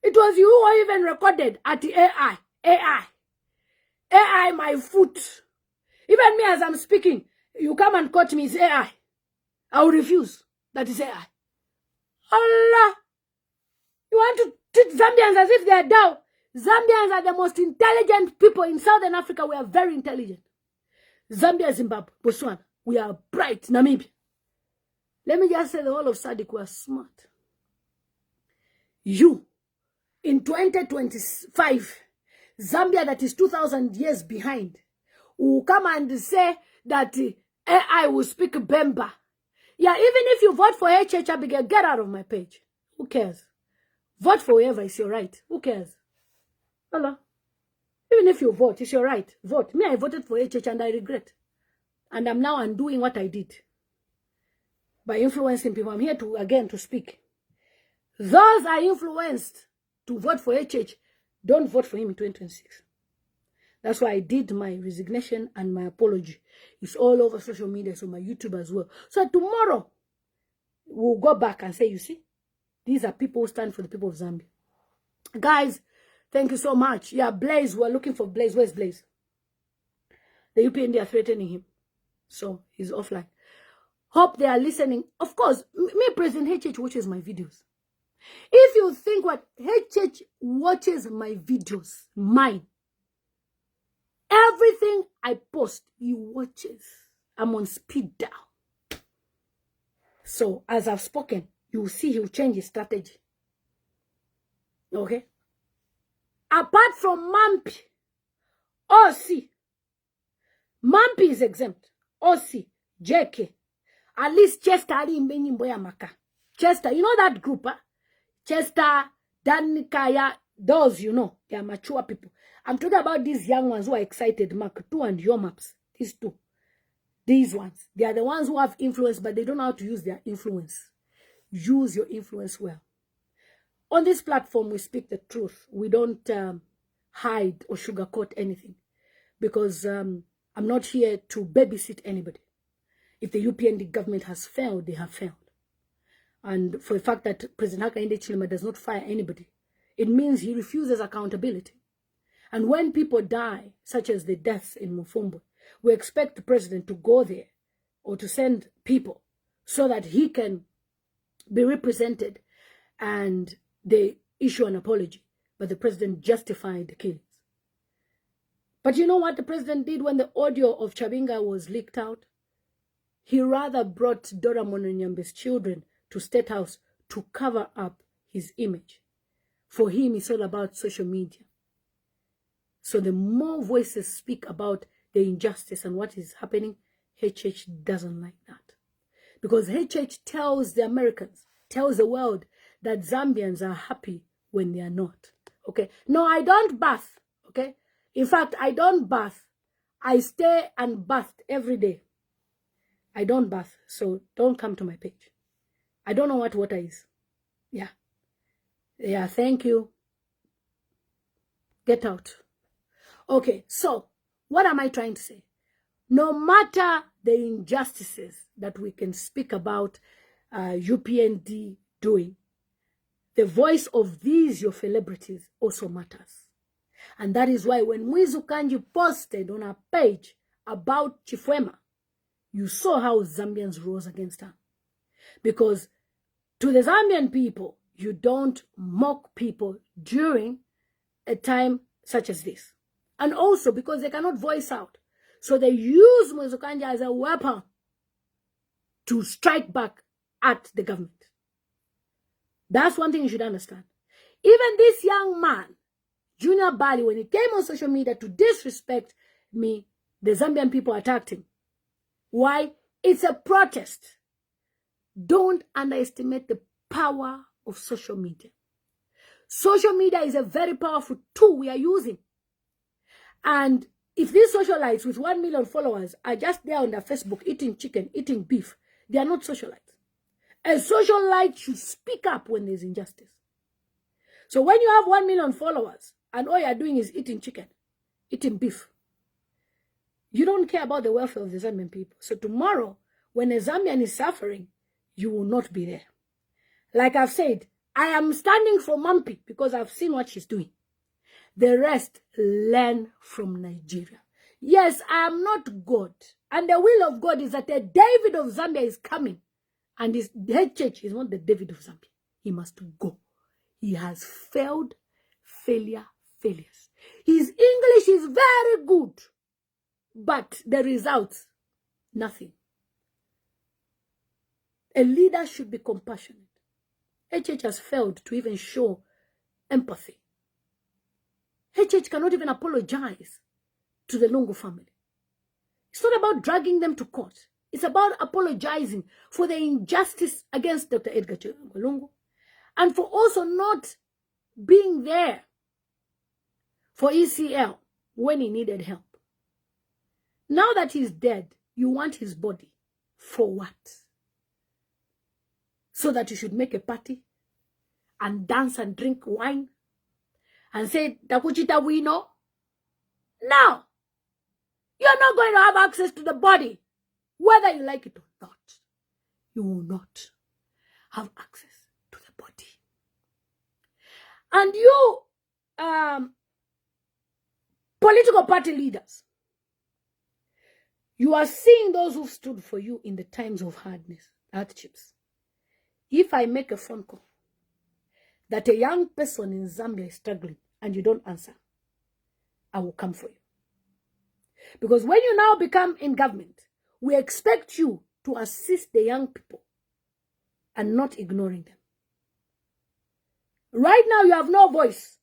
It was you who even recorded at the AI. AI. AI, my foot. Even me as I'm speaking, you come and quote me, it's AI. I will refuse. That is AI. Allah. You want to treat Zambians as if they are down. Zambians are the most intelligent people in Southern Africa. We are very intelligent. Zambia, Zimbabwe, Botswana. We are bright. Namibia. Let me just say the whole of SADC, we are smart. You, in 2025, Zambia that is 2,000 years behind, will come and say that AI will speak Bemba. Yeah, even if you vote for HH Abigail, get out of my page. Who cares? Vote for whoever, it's your right. Who cares? Hello? Even if you vote, it's your right. Vote. Me, I voted for HH and I regret. And I'm now undoing what I did. By influencing people. I'm here to, again, to speak. Those are influenced to vote for HH. Don't vote for him in 2026. That's why I did my resignation and my apology. It's all over social media, so my YouTube as well. So tomorrow, we'll go back and say, you see, these are people who stand for the people of Zambia. Guys, thank you so much. Yeah, Blaze, we're looking for Blaze. Where's Blaze? The UPND are threatening him. So he's offline. Hope they are listening. Of course, me, President HH, watches my videos. If you think what HH watches my videos, mine, everything I post, he watches. I'm on speed dial. So, as I've spoken, you will see he'll change his strategy. Okay? Apart from Mampy, OC, Mampy is exempt. OC, JK, at least Chester Ali Mbenyimboya Maka. Chester, you know that group, huh? Chester, Danikaya, those, you know, they are mature people. I'm talking about these young ones who are excited, Maku and your maps. These two. These ones. They are the ones who have influence, but they don't know how to use their influence. Use your influence well. On this platform, we speak the truth. We don't hide or sugarcoat anything. Because I'm not here to babysit anybody. If the UPND government has failed, they have failed. And for the fact that President Hakainde Hichilema does not fire anybody, it means he refuses accountability. And when people die, such as the deaths in Mufumbo, we expect the president to go there or to send people so that he can be represented and they issue an apology. But the president justified the killings. But you know what the president did when the audio of Chabinga was leaked out? He rather brought Dora Mononyambe's children to State House to cover up his image. For him, it's all about social media. So the more voices speak about the injustice and what is happening, HH doesn't like that. Because HH tells the Americans, tells the world that Zambians are happy when they are not. Okay? No, I don't bath. Okay? In fact, I don't bath. I stay unbathed every day. I don't bath. So don't come to my page. I don't know what water is. Yeah. Yeah, thank you. Get out. Okay, so what am I trying to say? No matter the injustices that we can speak about UPND doing, the voice of these your celebrities also matters. And that is why when Mwizu Kanji posted on our page about Chifwema, you saw how Zambians rose against her. Because to the Zambian people, you don't mock people during a time such as this. And also because they cannot voice out. So they use Mwizu Kanji as a weapon to strike back at the government. That's one thing you should understand. Even this young man, Junior Bali, when he came on social media to disrespect me, the Zambian people attacked him. Why? It's a protest. Don't underestimate the power of social media. Social media is a very powerful tool we are using. And if these socialites with 1 million followers are just there on their Facebook eating chicken, eating beef, they are not socialites. A socialite should speak up when there's injustice. So when you have 1 million followers and all you're doing is eating chicken, eating beef, you don't care about the welfare of the Zambian people. So tomorrow, when a Zambian is suffering, you will not be there. Like I've said, I am standing for Pompy because I've seen what she's doing. The rest learn from Nigeria. Yes, I am not God. And the will of God is that the David of Zambia is coming. And his head church is not the David of Zambia. He must go. He has failed, failures. His English is very good. But the results, nothing. A leader should be compassionate. HH has failed to even show empathy. HH cannot even apologize to the Lungu family. It's not about dragging them to court. It's about apologizing for the injustice against Dr. Edgar Lungu and for also not being there for ECL when he needed help. Now that he's dead, you want his body. For what? So that you should make a party and dance and drink wine and say, Takuchita we know? No. You're not going to have access to the body. Whether you like it or not, you will not have access to the body. And you, political party leaders, you are seeing those who stood for you in the times of hardships. If I make a phone call that a young person in Zambia is struggling and you don't answer, I will come for you. Because when you now become in government, we expect you to assist the young people and not ignoring them. Right now, you have no voice.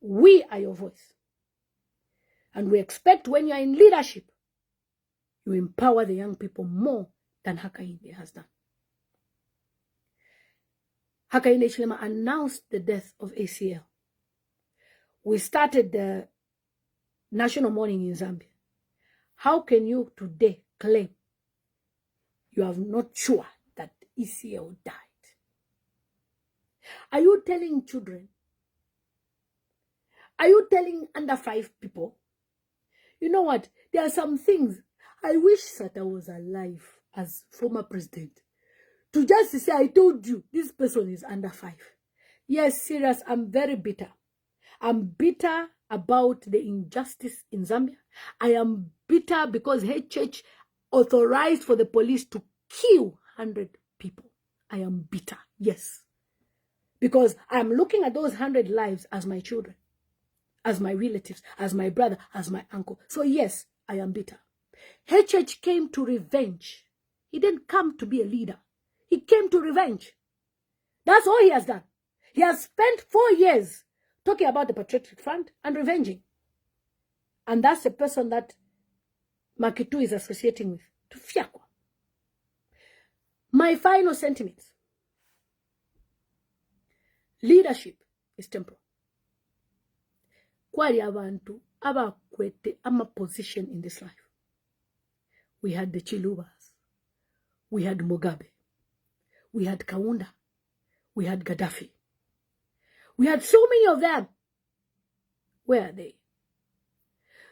We are your voice. And we expect when you are in leadership, you empower the young people more than Hakainde has done. Hakainde Hichilema announced the death of ACL. We started the national mourning in Zambia. How can you today claim you are not sure that ECL died? Are you telling children? Are you telling under 5 people? You know what? There are some things I wish that I was alive as former president to just say, I told you, this person is under 5. Yes, serious, I'm very bitter. I'm bitter about the injustice in Zambia. I am bitter because HH authorized for the police to kill 100 people. I am bitter, yes. Because I'm looking at those 100 lives as my children, as my relatives, as my brother, as my uncle. So yes, I am bitter. HH came to revenge. He didn't come to be a leader. He came to revenge. That's all he has done. He has spent 4 years talking about the Patriotic Front and revenging. And that's the person that Macky is associating with. To fiakwa. My final sentiments. Leadership is temporal. Kwali abantu abakwete ama position in this life. We had the Chilubas. We had Mugabe. We had Kaunda. We had Gaddafi. We had so many of them. Where are they?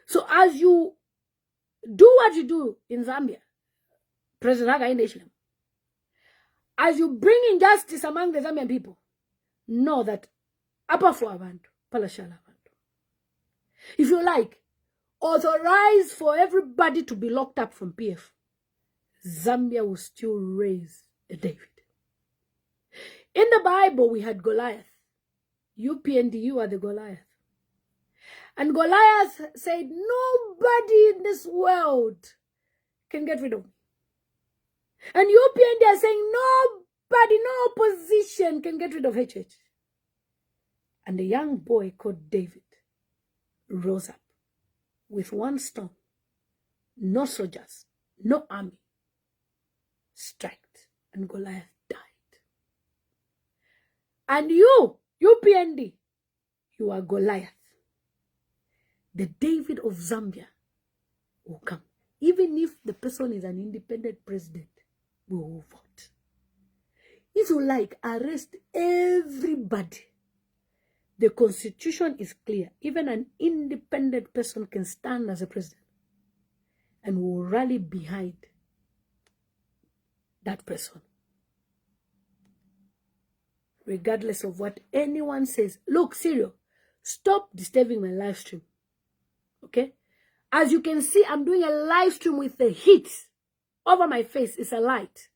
So as you do what you do in Zambia, President Hakainde Hichilema, as you bring injustice among the Zambian people, know that apa for abantu, palashala abantu. If you like, authorize for everybody to be locked up from PF. Zambia will still raise a David. In the Bible, we had Goliath. Upnd, you are the Goliath. And Goliath said, nobody in this world can get rid of me. And Upnd are saying, nobody, no opposition can get rid of HH. And a young boy called David rose up with 1 stone, no soldiers, no army, struck, and Goliath died. And you, UPND, you are Goliath. The David of Zambia will come. Even if the person is an independent president, we will vote. If you like, arrest everybody. The constitution is clear. Even an independent person can stand as a president and will rally behind that person. Regardless of what anyone says. Look, Serial, stop disturbing my live stream. Okay? As you can see, I'm doing a live stream with the heat over my face. It's a light.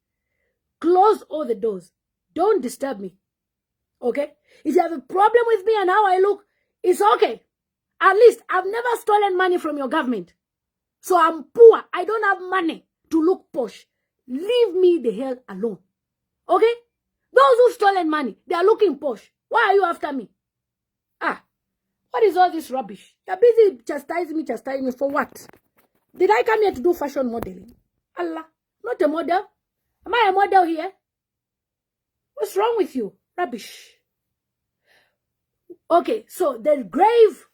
Close all the doors. Don't disturb me. Okay? If you have a problem with me and how I look, it's okay. At least I've never stolen money from your government. So I'm poor. I don't have money to look posh. Leave me the hell alone. Okay? Those who stolen money, they are looking posh. Why are you after me? What is all this rubbish? You're busy chastising me for what? Did I come here to do fashion modeling? Allah, not a model. Am I a model here? What's wrong with you? Rubbish. Okay, so the grave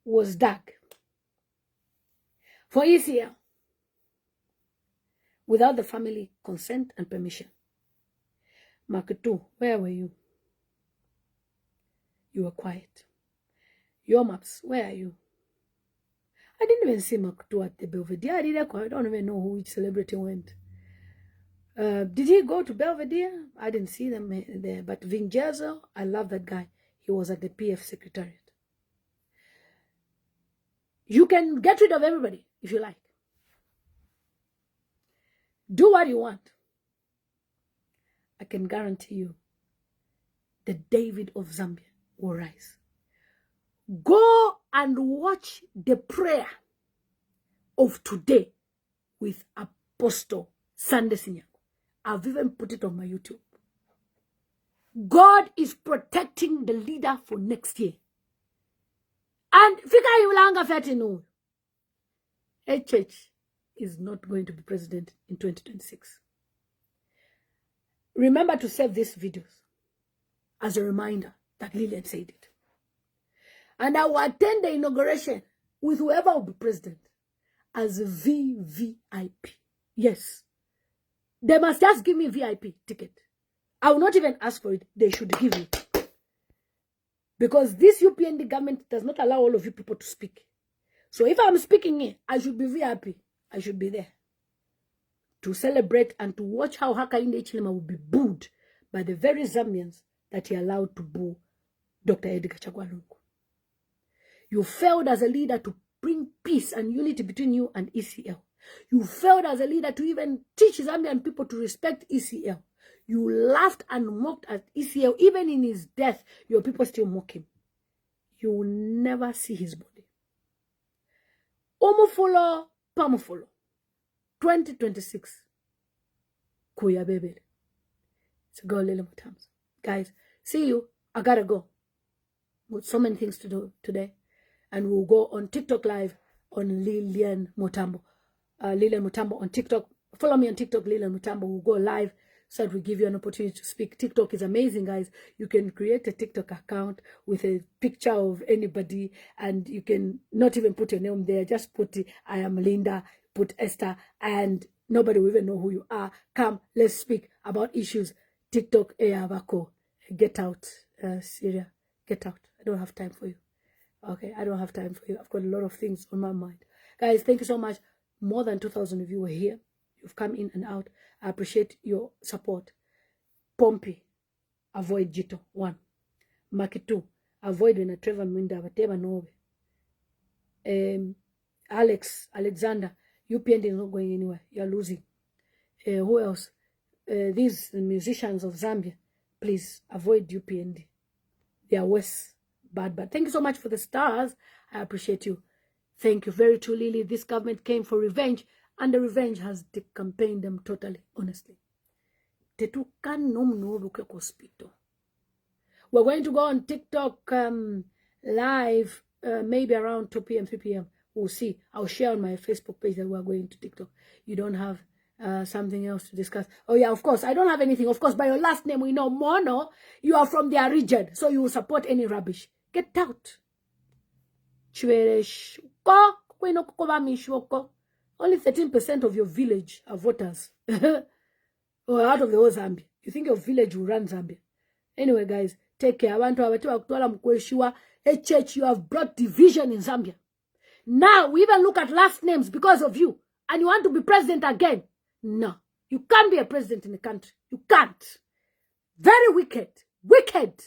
was dug for ECL without the family consent and permission. Maku, where were you? You were quiet. Your maps, where are you? I didn't even see Maku at the Belvedere. I don't even know which celebrity went. Did he go to Belvedere? I didn't see them there. But Vincenzo, I love that guy. He was at the PF Secretariat. You can get rid of everybody if you like. Do what you want. I can guarantee you the David of Zambia will rise. Go and watch the prayer of today with Apostle Sunday Sinyago. I've even put it on my YouTube. God is protecting the leader for next year. And Fika Yulanga Fatinu, HH is not going to be president in 2026. Remember to save these videos as a reminder that Lillian said it. And I will attend the inauguration with whoever will be president as a VVIP. Yes. They must just give me VIP ticket. I will not even ask for it. They should give it. Because this UPND government does not allow all of you people to speak. So if I'm speaking here, I should be VIP. I should be there to celebrate and to watch how Hakainde Hichilema will be booed by the very Zambians that he allowed to boo Dr. Edgar Lungu. You failed as a leader to bring peace and unity between you and ECL. You failed as a leader to even teach Zambian people to respect ECL. You laughed and mocked at ECL. Even in his death, your people still mock him. You will never see his body. Omofolo, pamofolo. 2026. Kuya baby. It's a girl, Lily Mutams. Guys, see you. I gotta go. With so many things to do today. And we'll go on TikTok live on Lilian Mutambo. Lilian Mutambo on TikTok. Follow me on TikTok, Lilian Mutambo. We'll go live so that we give you an opportunity to speak. TikTok is amazing, guys. You can create a TikTok account with a picture of anybody, and you can not even put your name there. Just put I am Linda, put Esther, and nobody will even know who you are. Come, let's speak about issues. TikTok, Bako. Get out, Syria. Get out. I don't have time for you. Okay, I don't have time for you. I've got a lot of things on my mind. Guys, thank you so much. More than 2,000 of you were here. You've come in and out. I appreciate your support. Pompy, avoid Jito. 1. Macky 2, avoid when a Trevor Minda, whatever no. Alexander, UPND is not going anywhere. You're losing. Who else? These musicians of Zambia, please avoid UPND. They are worse. Bad. Thank you so much for the stars. I appreciate you. Thank you very truly. This government came for revenge, and the revenge has campaigned them totally, honestly. We're going to go on TikTok live maybe around 2 p.m., 3 p.m. We'll see. I'll share on my Facebook page that we're going to TikTok. You don't have Something else to discuss. Oh yeah, of course. I don't have anything. Of course, by your last name, we know Mono. You are from their region, so you will support any rubbish. Get out. Only 13% of your village are voters. Or out of the whole Zambia. You think your village will run Zambia? Anyway, guys, take care. I want to HH, you have brought division in Zambia. Now, we even look at last names because of you. And you want to be president again? No. You can't be a president in the country. You can't. Very wicked. Wicked.